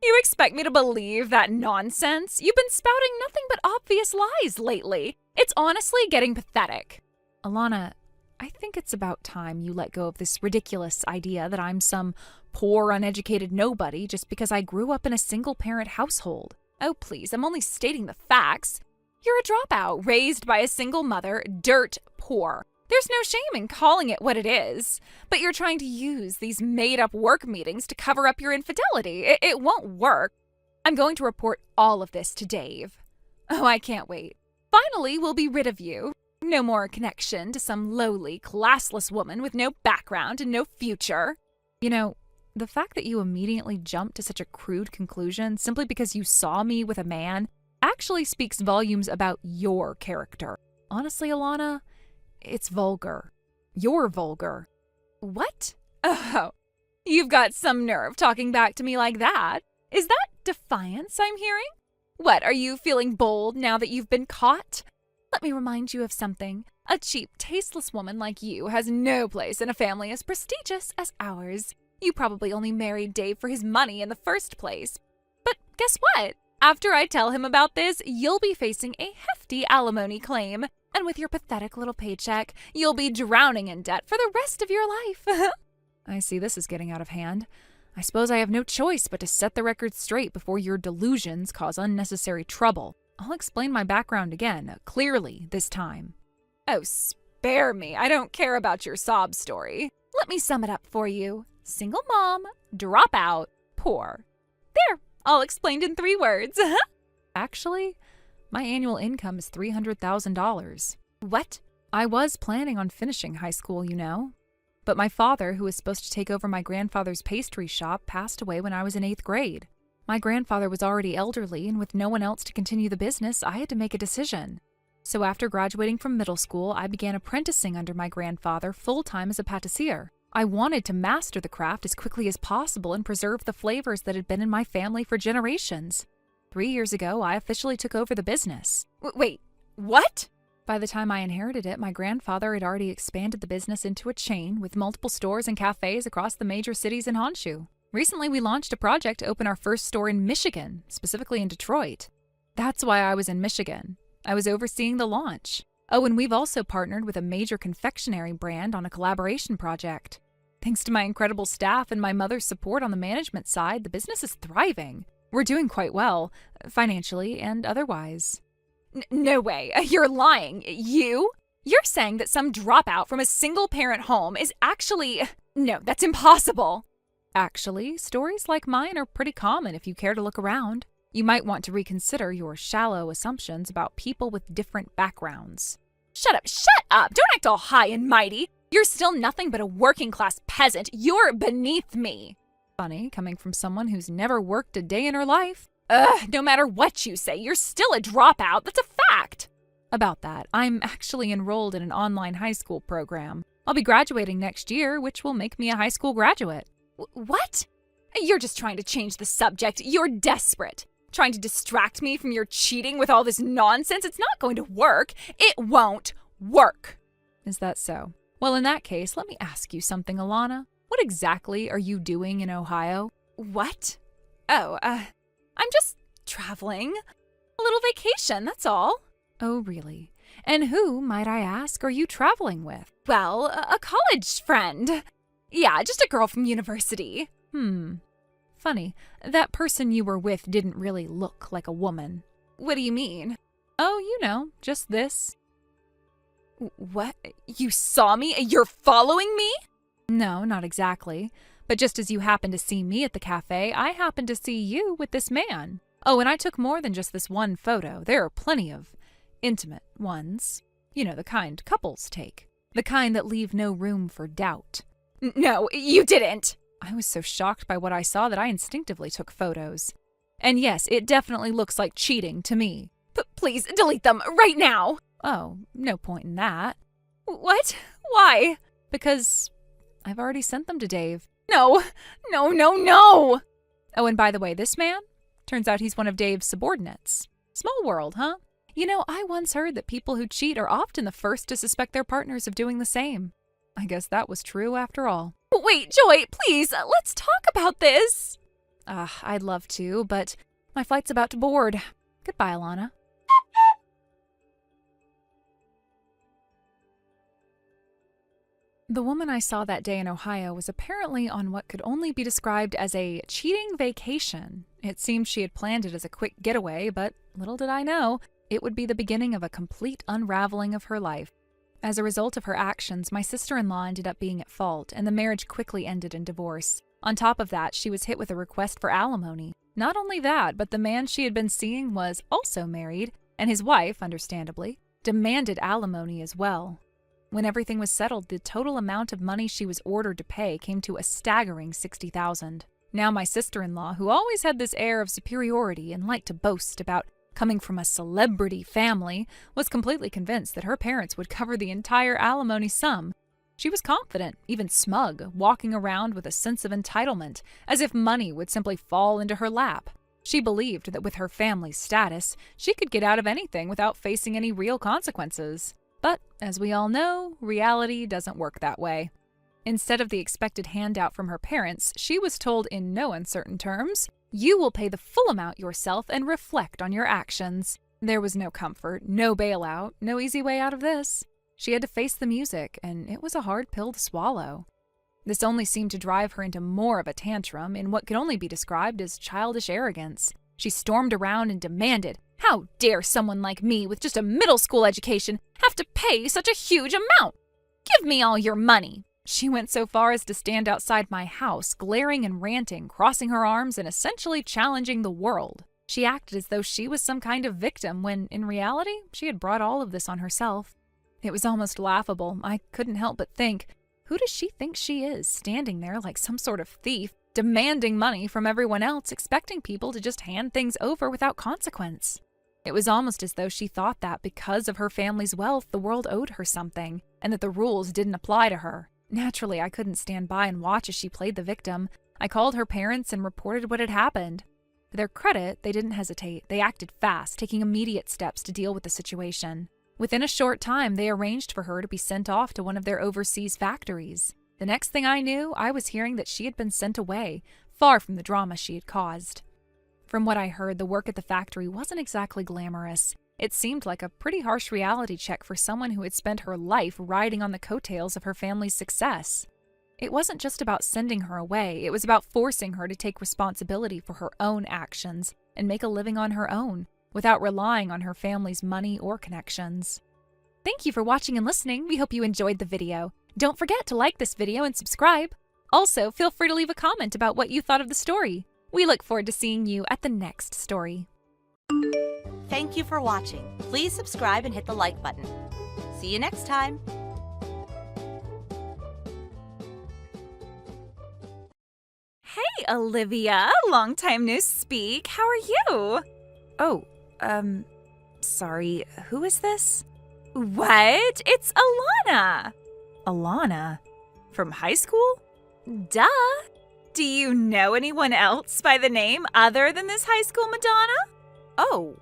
You expect me to believe that nonsense? You've been spouting nothing but obvious lies lately. It's honestly getting pathetic. Alana, I think it's about time you let go of this ridiculous idea that I'm some poor, uneducated nobody just because I grew up in a single-parent household. Oh, please, I'm only stating the facts. You're a dropout, raised by a single mother, dirt poor. There's no shame in calling it what it is. But you're trying to use these made-up work meetings to cover up your infidelity. It won't work. I'm going to report all of this to Dave. Oh, I can't wait. Finally, we'll be rid of you. No more connection to some lowly, classless woman with no background and no future. You know, the fact that you immediately jumped to such a crude conclusion simply because you saw me with a man actually speaks volumes about your character. Honestly, Alana, it's vulgar. You're vulgar. What? Oh, you've got some nerve talking back to me like that. Is that defiance I'm hearing? What, are you feeling bold now that you've been caught? Let me remind you of something. A cheap, tasteless woman like you has no place in a family as prestigious as ours. You probably only married Dave for his money in the first place. But guess what? After I tell him about this, you'll be facing a hefty alimony claim. And with your pathetic little paycheck, you'll be drowning in debt for the rest of your life. I see this is getting out of hand. I suppose I have no choice but to set the record straight before your delusions cause unnecessary trouble. I'll explain my background again, clearly this time. Oh, spare me. I don't care about your sob story. Let me sum it up for you. Single mom, dropout, poor. There, all explained in 3 words. Actually, my annual income is $300,000. What? I was planning on finishing high school, you know. But my father, who was supposed to take over my grandfather's pastry shop, passed away when I was in 8th grade. My grandfather was already elderly, and with no one else to continue the business, I had to make a decision. So after graduating from middle school, I began apprenticing under my grandfather full-time as a pâtissier. I wanted to master the craft as quickly as possible and preserve the flavors that had been in my family for generations. 3 years ago, I officially took over the business. Wait, what? By the time I inherited it, my grandfather had already expanded the business into a chain with multiple stores and cafes across the major cities in Honshu. Recently, we launched a project to open our first store in Michigan, specifically in Detroit. That's why I was in Michigan. I was overseeing the launch. Oh, and we've also partnered with a major confectionery brand on a collaboration project. Thanks to my incredible staff and my mother's support on the management side, the business is thriving. We're doing quite well, financially and otherwise. No way. You're lying. You're saying that some dropout from a single-parent home is actually... No, that's impossible. Actually, stories like mine are pretty common if you care to look around. You might want to reconsider your shallow assumptions about people with different backgrounds. Shut up! Don't act all high and mighty! You're still nothing but a working-class peasant. You're beneath me. Funny, coming from someone who's never worked a day in her life. No matter what you say, you're still a dropout. That's a fact. About that, I'm actually enrolled in an online high school program. I'll be graduating next year, which will make me a high school graduate. What? You're just trying to change the subject. You're desperate. Trying to distract me from your cheating with all this nonsense. It's not going to work. It won't work. Is that so? Well, in that case, let me ask you something, Alana. What exactly are you doing in Ohio? What? Oh, I'm just traveling. A little vacation, that's all. Oh, really? And who, might I ask, are you traveling with? Well, a college friend. Yeah, just a girl from university. Funny. That person you were with didn't really look like a woman. What do you mean? Oh, you know, just this. What? You saw me? You're following me? No, not exactly. But just as you happened to see me at the cafe, I happened to see you with this man. Oh, and I took more than just this one photo. There are plenty of intimate ones. You know, the kind couples take. The kind that leave no room for doubt. No, you didn't. I was so shocked by what I saw that I instinctively took photos. And yes, it definitely looks like cheating to me. Please, delete them right now. Oh, no point in that. What? Why? Because I've already sent them to Dave. No. Oh, and by the way, this man? Turns out he's one of Dave's subordinates. Small world, huh? You know, I once heard that people who cheat are often the first to suspect their partners of doing the same. I guess that was true after all. Wait, Joy, please, let's talk about this. I'd love to, but my flight's about to board. Goodbye, Alana. The woman I saw that day in Ohio was apparently on what could only be described as a cheating vacation. It seemed she had planned it as a quick getaway, but little did I know, it would be the beginning of a complete unraveling of her life. As a result of her actions, my sister-in-law ended up being at fault, and the marriage quickly ended in divorce. On top of that, she was hit with a request for alimony. Not only that, but the man she had been seeing was also married, and his wife, understandably, demanded alimony as well. When everything was settled, the total amount of money she was ordered to pay came to a staggering $60,000. Now my sister-in-law, who always had this air of superiority and liked to boast about coming from a celebrity family, was completely convinced that her parents would cover the entire alimony sum. She was confident, even smug, walking around with a sense of entitlement, as if money would simply fall into her lap. She believed that with her family's status, she could get out of anything without facing any real consequences. But, as we all know, reality doesn't work that way. Instead of the expected handout from her parents, she was told in no uncertain terms, "You will pay the full amount yourself and reflect on your actions." There was no comfort, no bailout, no easy way out of this. She had to face the music, and it was a hard pill to swallow. This only seemed to drive her into more of a tantrum in what could only be described as childish arrogance. She stormed around and demanded, "How dare someone like me with just a middle school education have to pay such a huge amount? Give me all your money." She went so far as to stand outside my house, glaring and ranting, crossing her arms and essentially challenging the world. She acted as though she was some kind of victim when, in reality, she had brought all of this on herself. It was almost laughable. I couldn't help but think, who does she think she is, standing there like some sort of thief, demanding money from everyone else, expecting people to just hand things over without consequence? It was almost as though she thought that because of her family's wealth, the world owed her something, and that the rules didn't apply to her. Naturally, I couldn't stand by and watch as she played the victim. I called her parents and reported what had happened. To their credit, they didn't hesitate. They acted fast, taking immediate steps to deal with the situation. Within a short time, they arranged for her to be sent off to one of their overseas factories. The next thing I knew, I was hearing that she had been sent away, far from the drama she had caused. From what I heard, the work at the factory wasn't exactly glamorous. It seemed like a pretty harsh reality check for someone who had spent her life riding on the coattails of her family's success. It wasn't just about sending her away, it was about forcing her to take responsibility for her own actions and make a living on her own, without relying on her family's money or connections. Thank you for watching and listening. We hope you enjoyed the video. Don't forget to like this video and subscribe. Also, feel free to leave a comment about what you thought of the story. We look forward to seeing you at the next story. Thank you for watching. Please subscribe and hit the like button. See you next time. Hey, Olivia. Long time no speak. How are you? Oh, sorry, who is this? What? It's Alana. Alana? From high school? Duh. Do you know anyone else by the name other than this high school Madonna? Oh,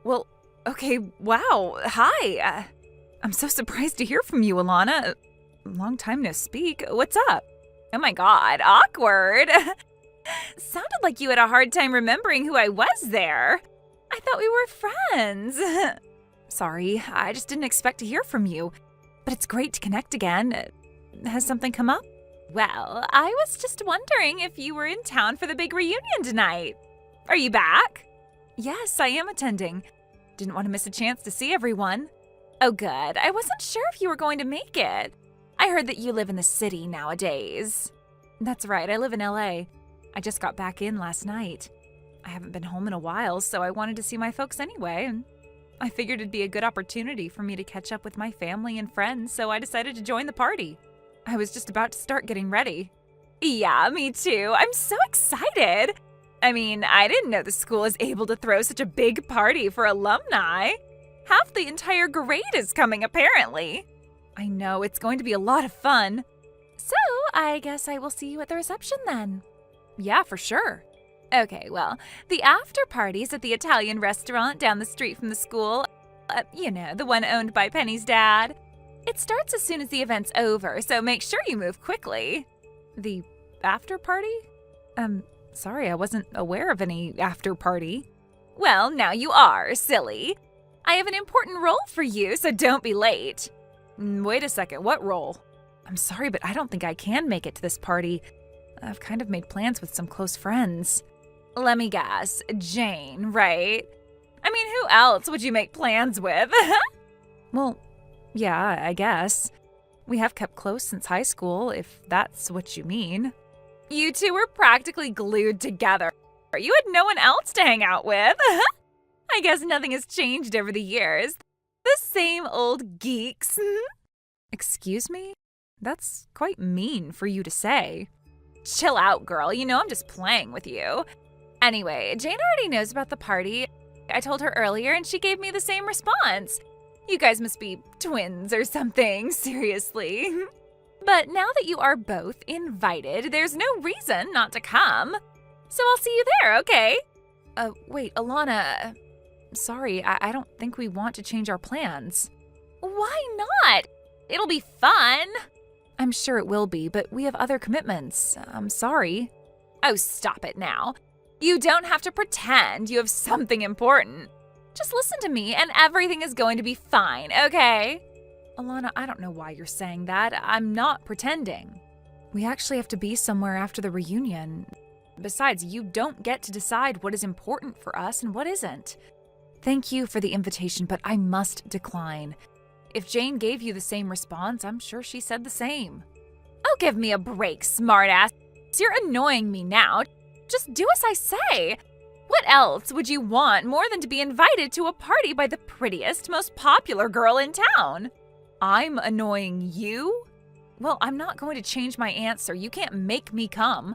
well, okay, wow, hi. I'm so surprised to hear from you, Alana. Long time no speak. What's up? Oh my god, awkward. Sounded like you had a hard time remembering who I was there. I thought we were friends. Sorry, I just didn't expect to hear from you. But it's great to connect again. Has something come up? Well, I was just wondering if you were in town for the big reunion tonight. Are you back? Yes, I am attending. Didn't want to miss a chance to see everyone. Oh, good. I wasn't sure if you were going to make it. I heard that you live in the city nowadays. That's right, I live in LA. I just got back in last night. I haven't been home in a while, so I wanted to see my folks anyway, and I figured it'd be a good opportunity for me to catch up with my family and friends, so I decided to join the party. I was just about to start getting ready. Yeah, me too. I'm so excited. I mean, I didn't know the school is able to throw such a big party for alumni. Half the entire grade is coming, apparently. I know, it's going to be a lot of fun. So, I guess I will see you at the reception then. Yeah, for sure. Okay, well, the after party's at the Italian restaurant down the street from the school. You know, the one owned by Penny's dad. It starts as soon as the event's over, so make sure you move quickly. The after party? Sorry, I wasn't aware of any after party. Well, now you are, silly. I have an important role for you, so don't be late. Wait a second, what role? I'm sorry, but I don't think I can make it to this party. I've kind of made plans with some close friends. Let me guess, Jane, right? I mean, who else would you make plans with? Well, yeah, I guess. We have kept close since high school, if that's what you mean. You two were practically glued together. You had no one else to hang out with. I guess nothing has changed over the years. The same old geeks. Excuse me? That's quite mean for you to say. Chill out, girl. You know I'm just playing with you. Anyway, Jane already knows about the party. I told her earlier and she gave me the same response. You guys must be twins or something, seriously. But now that you are both invited, there's no reason not to come. So I'll see you there, okay? Wait, Alana. Sorry, I don't think we want to change our plans. Why not? It'll be fun. I'm sure it will be, but we have other commitments. I'm sorry. Oh, stop it now. You don't have to pretend you have something important. Just listen to me and everything is going to be fine, okay? Alana, I don't know why you're saying that. I'm not pretending. We actually have to be somewhere after the reunion. Besides, you don't get to decide what is important for us and what isn't. Thank you for the invitation, but I must decline. If Jane gave you the same response, I'm sure she said the same. Oh, give me a break, smartass. You're annoying me now. Just do as I say. What else would you want more than to be invited to a party by the prettiest, most popular girl in town? I'm annoying you? Well, I'm not going to change my answer. You can't make me come.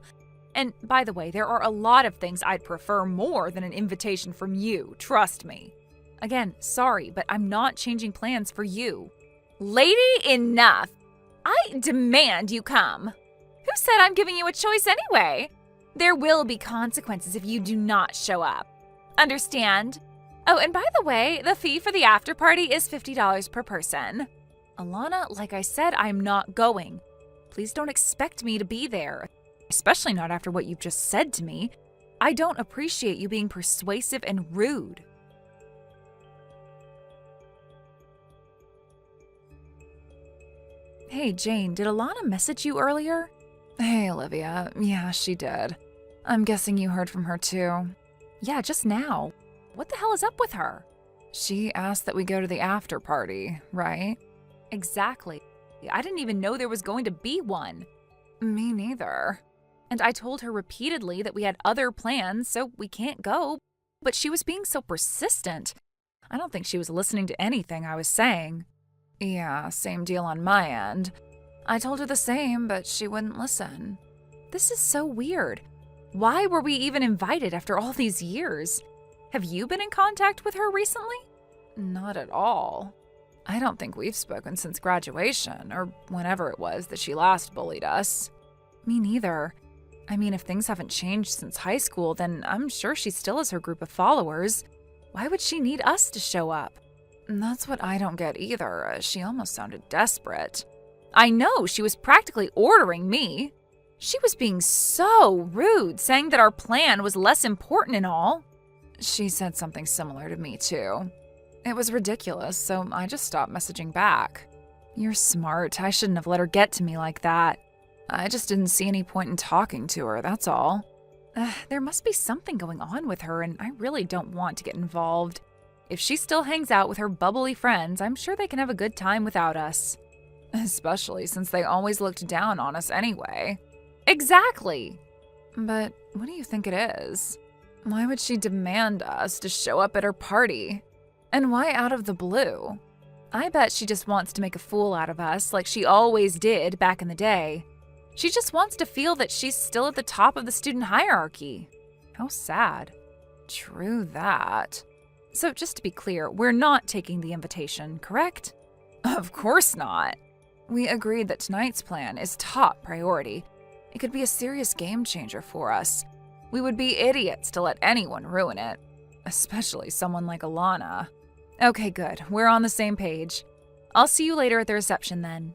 And by the way, there are a lot of things I'd prefer more than an invitation from you, trust me. Again, sorry, but I'm not changing plans for you. Lady, enough. I demand you come. Who said I'm giving you a choice anyway? There will be consequences if you do not show up. Understand? Oh, and by the way, the fee for the after party is $50 per person. Alana, like I said, I'm not going. Please don't expect me to be there, especially not after what you've just said to me. I don't appreciate you being persuasive and rude. Hey, Jane, did Alana message you earlier? Hey, Olivia. Yeah, she did. I'm guessing you heard from her too. Yeah, just now. What the hell is up with her? She asked that we go to the after party, right? Exactly. I didn't even know there was going to be one. Me neither. And I told her repeatedly that we had other plans, so we can't go. But she was being so persistent. I don't think she was listening to anything I was saying. Yeah, same deal on my end. I told her the same, but she wouldn't listen. This is so weird. Why were we even invited after all these years? Have you been in contact with her recently? Not at all. I don't think we've spoken since graduation, or whenever it was that she last bullied us. Me neither. I mean, if things haven't changed since high school, then I'm sure she still has her group of followers. Why would she need us to show up? And that's what I don't get either. She almost sounded desperate. I know, she was practically ordering me. She was being so rude, saying that our plan was less important and all. She said something similar to me too. It was ridiculous, so I just stopped messaging back. You're smart. I shouldn't have let her get to me like that. I just didn't see any point in talking to her, that's all. There must be something going on with her, and I really don't want to get involved. If she still hangs out with her bubbly friends, I'm sure they can have a good time without us. Especially since they always looked down on us anyway. Exactly! But what do you think it is? Why would she demand us to show up at her party? And why out of the blue? I bet she just wants to make a fool out of us like she always did back in the day. She just wants to feel that she's still at the top of the student hierarchy. How sad. True that. So just to be clear, we're not taking the invitation, correct? Of course not. We agreed that tonight's plan is top priority. It could be a serious game changer for us. We would be idiots to let anyone ruin it, especially someone like Alana. Okay, good. We're on the same page. I'll see you later at the reception then.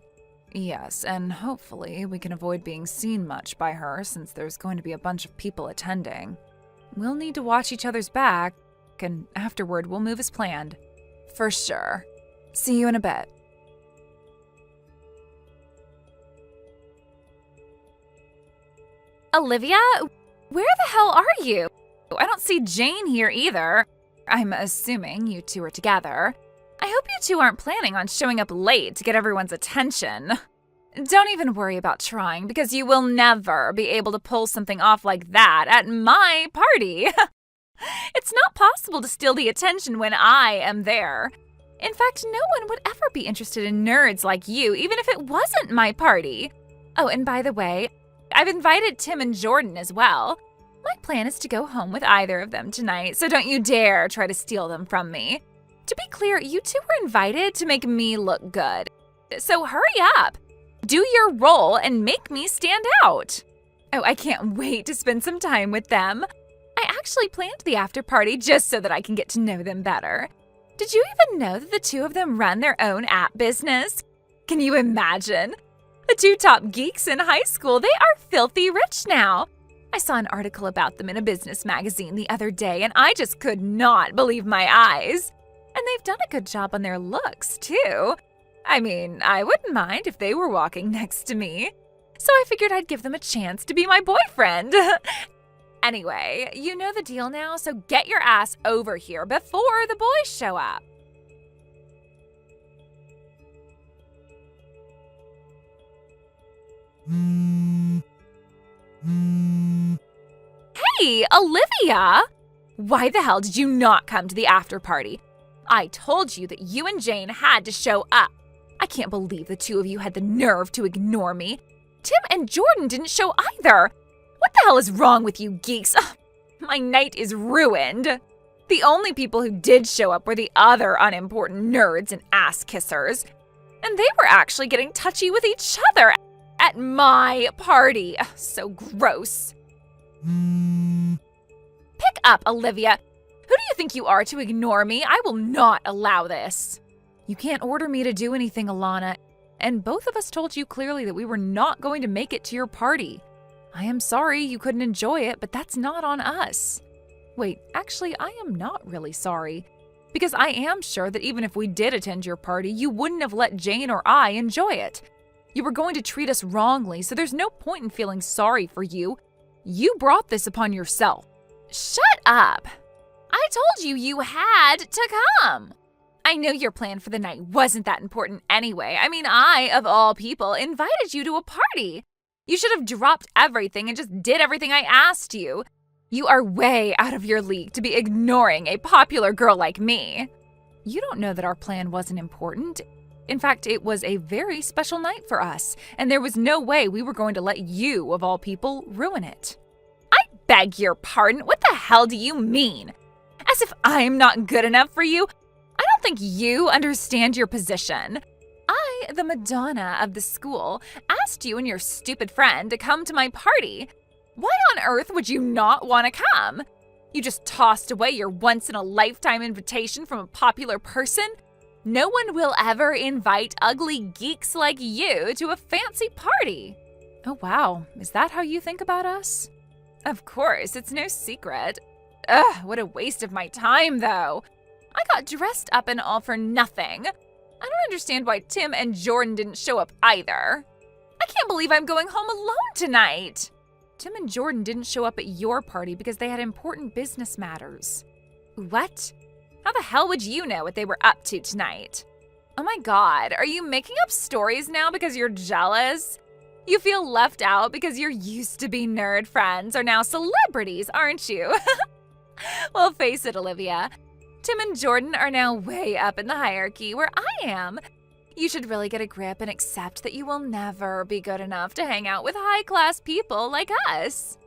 Yes, and hopefully we can avoid being seen much by her since there's going to be a bunch of people attending. We'll need to watch each other's back, and afterward we'll move as planned. For sure. See you in a bit. Olivia? Where the hell are you? I don't see Jane here either. I'm assuming you two are together. I hope you two aren't planning on showing up late to get everyone's attention. Don't even worry about trying, because you will never be able to pull something off like that at my party. It's not possible to steal the attention when I am there. In fact, no one would ever be interested in nerds like you, even if it wasn't my party. Oh, and by the way, I've invited Tim and Jordan as well. My plan is to go home with either of them tonight, so don't you dare try to steal them from me. To be clear, you two were invited to make me look good. So hurry up. Do your role and make me stand out. Oh, I can't wait to spend some time with them. I actually planned the after party just so that I can get to know them better. Did you even know that the two of them run their own app business? Can you imagine? The two top geeks in high school, they are filthy rich now. I saw an article about them in a business magazine the other day, and I just could not believe my eyes. And they've done a good job on their looks, too. I mean, I wouldn't mind if they were walking next to me. So I figured I'd give them a chance to be my boyfriend. Anyway, you know the deal now, so get your ass over here before the boys show up. Hey, Olivia! Why the hell did you not come to the after party? I told you that you and Jane had to show up. I can't believe the two of you had the nerve to ignore me. Tim and Jordan didn't show either. What the hell is wrong with you geeks? Ugh, my night is ruined. The only people who did show up were the other unimportant nerds and ass kissers. And they were actually getting touchy with each other at my party. Ugh, so gross. Pick up, Olivia. Who do you think you are to ignore me? I will not allow this. You can't order me to do anything, Alana. And both of us told you clearly that we were not going to make it to your party. I am sorry you couldn't enjoy it, but that's not on us. Wait, actually, I am not really sorry. Because I am sure that even if we did attend your party, you wouldn't have let Jane or I enjoy it. You were going to treat us wrongly, so there's no point in feeling sorry for you. You brought this upon yourself. Shut up. I told you you had to come. I know your plan for the night wasn't that important anyway. I mean, I, of all people, invited you to a party. You should have dropped everything and just did everything I asked you. You are way out of your league to be ignoring a popular girl like me. You don't know that our plan wasn't important. In fact, it was a very special night for us, and there was no way we were going to let you, of all people, ruin it. I beg your pardon. What the hell do you mean? As if I'm not good enough for you? I don't think you understand your position. I, the Madonna of the school, asked you and your stupid friend to come to my party. Why on earth would you not want to come? You just tossed away your once-in-a-lifetime invitation from a popular person? No one will ever invite ugly geeks like you to a fancy party. Oh wow, is that how you think about us? Of course, it's no secret. Ugh, what a waste of my time, though. I got dressed up and all for nothing. I don't understand why Tim and Jordan didn't show up either. I can't believe I'm going home alone tonight. Tim and Jordan didn't show up at your party because they had important business matters. What? How the hell would you know what they were up to tonight? Oh my god, are you making up stories now because you're jealous? You feel left out because your used-to-be nerd friends are now celebrities, aren't you? Well, face it, Olivia. Tim and Jordan are now way up in the hierarchy where I am. You should really get a grip and accept that you will never be good enough to hang out with high-class people like us.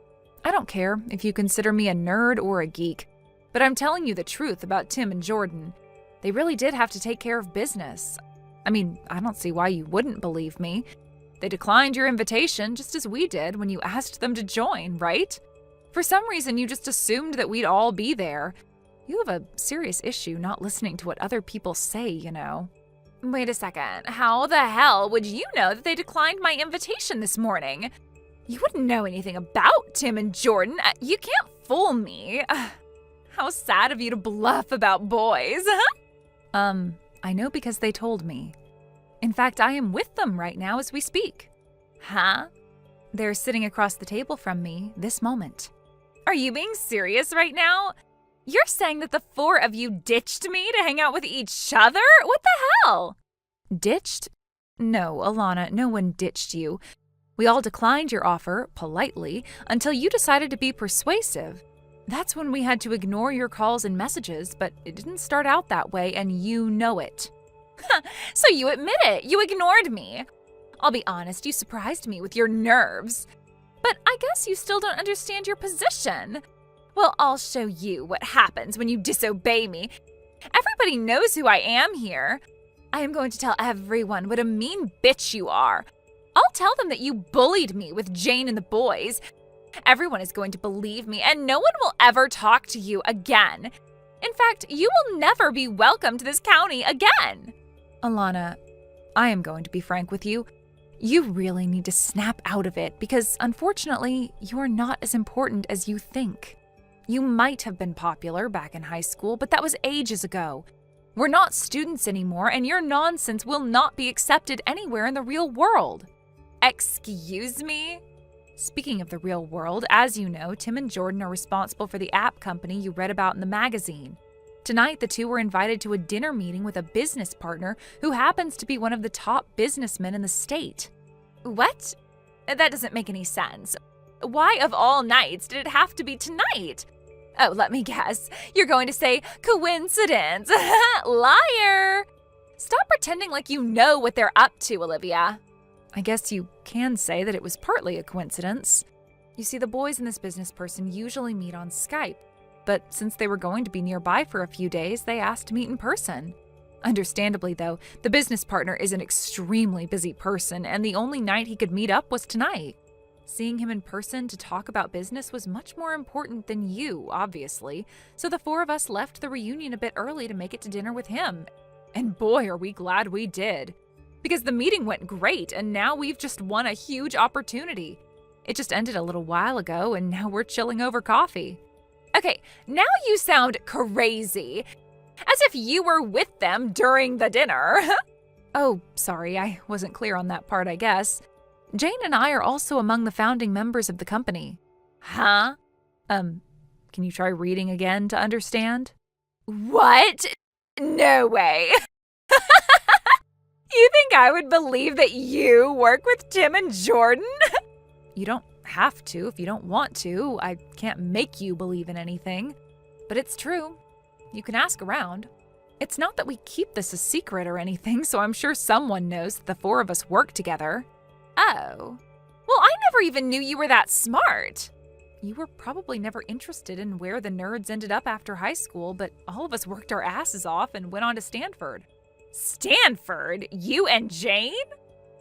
I don't care if you consider me a nerd or a geek, but I'm telling you the truth about Tim and Jordan. They really did have to take care of business. I mean, I don't see why you wouldn't believe me. They declined your invitation just as we did when you asked them to join, right? For some reason, you just assumed that we'd all be there. You have a serious issue not listening to what other people say, you know. Wait a second. How the hell would you know that they declined my invitation this morning? You wouldn't know anything about Tim and Jordan. You can't fool me. How sad of you to bluff about boys. I know because they told me. In fact, I am with them right now as we speak. Huh? They're sitting across the table from me this moment. Are you being serious right now? You're saying that the four of you ditched me to hang out with each other? What the hell? Ditched? No, Alana, no one ditched you. We all declined your offer, politely, until you decided to be persuasive. That's when we had to ignore your calls and messages, but it didn't start out that way, and you know it. So you admit it. You ignored me. I'll be honest, you surprised me with your nerves. But I guess you still don't understand your position. Well, I'll show you what happens when you disobey me. Everybody knows who I am here. I am going to tell everyone what a mean bitch you are. I'll tell them that you bullied me with Jane and the boys. Everyone is going to believe me, and no one will ever talk to you again. In fact, you will never be welcome to this county again. Alana, I am going to be frank with you. You really need to snap out of it because, unfortunately, you are not as important as you think. You might have been popular back in high school, but that was ages ago. We're not students anymore, and your nonsense will not be accepted anywhere in the real world. Excuse me? Speaking of the real world, as you know, Tim and Jordan are responsible for the app company you read about in the magazine. Tonight, the two were invited to a dinner meeting with a business partner who happens to be one of the top businessmen in the state. What? That doesn't make any sense. Why, of all nights, did it have to be tonight? Oh, let me guess. You're going to say coincidence. Liar! Stop pretending like you know what they're up to, Olivia. I guess you can say that it was partly a coincidence. You see, the boys and this business person usually meet on Skype, but since they were going to be nearby for a few days, they asked to meet in person. Understandably, though, the business partner is an extremely busy person, and the only night he could meet up was tonight. Seeing him in person to talk about business was much more important than you, obviously, so the four of us left the reunion a bit early to make it to dinner with him. And boy, are we glad we did. Because the meeting went great, and now we've just won a huge opportunity. It just ended a little while ago, and now we're chilling over coffee. Okay, now you sound crazy. As if you were with them during the dinner. Oh, sorry, I wasn't clear on that part, I guess. Jane and I are also among the founding members of the company. Huh? Can you try reading again to understand? What? No way. You think I would believe that you work with Tim and Jordan? You don't have to if you don't want to. I can't make you believe in anything. But it's true. You can ask around. It's not that we keep this a secret or anything, so I'm sure someone knows that the four of us work together. Oh. Well, I never even knew you were that smart. You were probably never interested in where the nerds ended up after high school, but all of us worked our asses off and went on to Stanford. Stanford? You and Jane?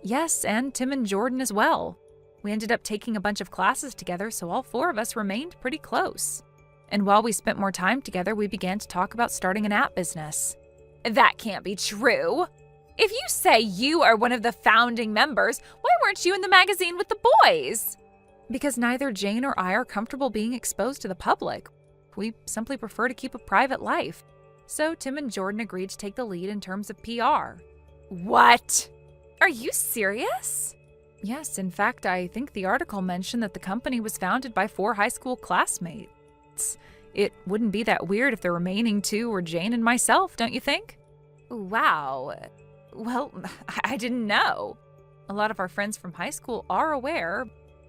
Yes, and Tim and Jordan as well. We ended up taking a bunch of classes together, so all four of us remained pretty close. And while we spent more time together, we began to talk about starting an app business. That can't be true. If you say you are one of the founding members, why weren't you in the magazine with the boys? Because neither Jane or I are comfortable being exposed to the public. We simply prefer to keep a private life. So Tim and Jordan agreed to take the lead in terms of PR. What? Are you serious? Yes, in fact, I think the article mentioned that the company was founded by 4 high school classmates. It wouldn't be that weird if the remaining 2 were Jane and myself, don't you think? Wow. Well, I didn't know. A lot of our friends from high school are aware,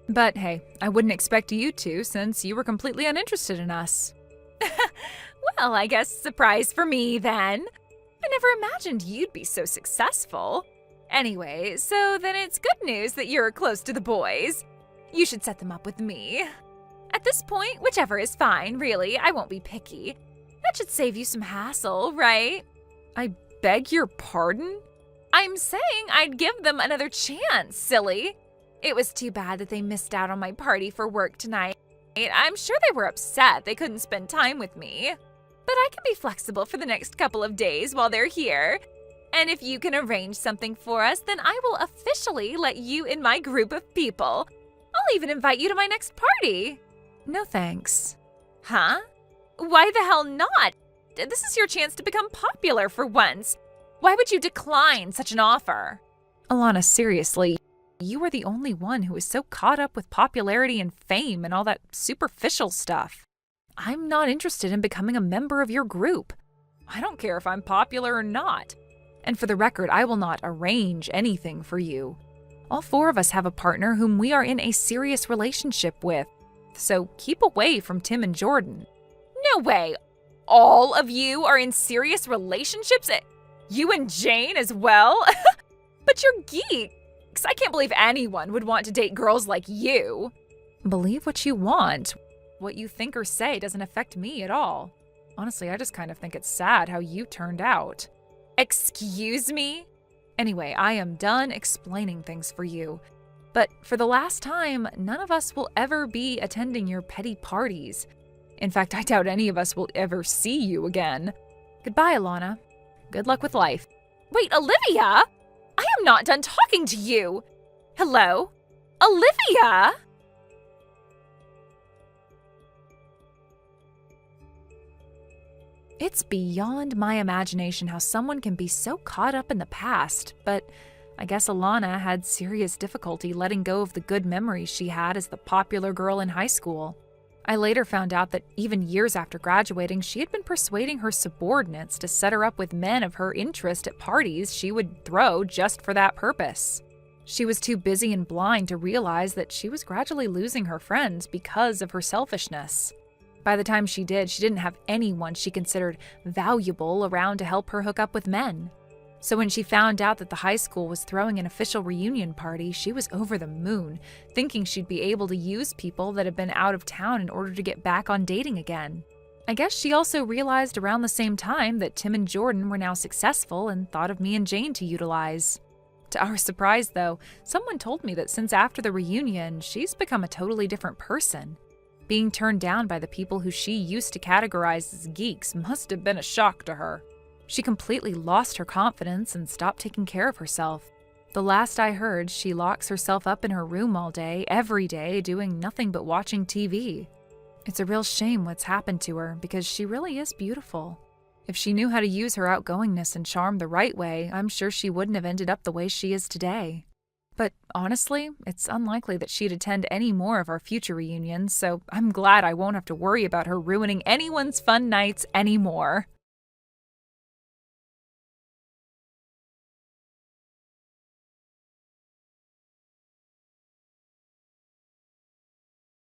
but hey, I wouldn't expect you to since you were completely uninterested in us. Well, I guess surprise for me then. I never imagined you'd be so successful. Anyway, so then it's good news that you're close to the boys. You should set them up with me. At this point, whichever is fine, really. I won't be picky. That should save you some hassle, right? I beg your pardon? I'm saying I'd give them another chance, silly. It was too bad that they missed out on my party for work tonight. I'm sure they were upset they couldn't spend time with me. But I can be flexible for the next couple of days while they're here. And if you can arrange something for us, then I will officially let you in my group of people. I'll even invite you to my next party. No thanks. Huh? Why the hell not? This is your chance to become popular for once. Why would you decline such an offer? Alana, seriously, you are the only one who is so caught up with popularity and fame and all that superficial stuff. I'm not interested in becoming a member of your group. I don't care if I'm popular or not. And for the record, I will not arrange anything for you. All 4 of us have a partner whom we are in a serious relationship with. So keep away from Tim and Jordan. No way. All of you are in serious relationships? You and Jane as well? But you're geeks. I can't believe anyone would want to date girls like you. Believe what you want. What you think or say doesn't affect me at all. Honestly, I just kind of think it's sad how you turned out. Excuse me? Anyway, I am done explaining things for you. But for the last time, none of us will ever be attending your petty parties. In fact, I doubt any of us will ever see you again. Goodbye, Alana. Good luck with life. Wait, Olivia? I am not done talking to you. Hello? Olivia? It's beyond my imagination how someone can be so caught up in the past, but I guess Alana had serious difficulty letting go of the good memories she had as the popular girl in high school. I later found out that even years after graduating, she had been persuading her subordinates to set her up with men of her interest at parties she would throw just for that purpose. She was too busy and blind to realize that she was gradually losing her friends because of her selfishness. By the time she didn't have anyone she considered valuable around to help her hook up with men. So when she found out that the high school was throwing an official reunion party, she was over the moon, thinking she'd be able to use people that had been out of town in order to get back on dating again. I guess she also realized around the same time that Tim and Jordan were now successful and thought of me and Jane to utilize. To our surprise, though, someone told me that since after the reunion, she's become a totally different person. Being turned down by the people who she used to categorize as geeks must have been a shock to her. She completely lost her confidence and stopped taking care of herself. The last I heard, she locks herself up in her room all day, every day, doing nothing but watching TV. It's a real shame what's happened to her because she really is beautiful. If she knew how to use her outgoingness and charm the right way, I'm sure she wouldn't have ended up the way she is today. But honestly, it's unlikely that she'd attend any more of our future reunions, so I'm glad I won't have to worry about her ruining anyone's fun nights anymore.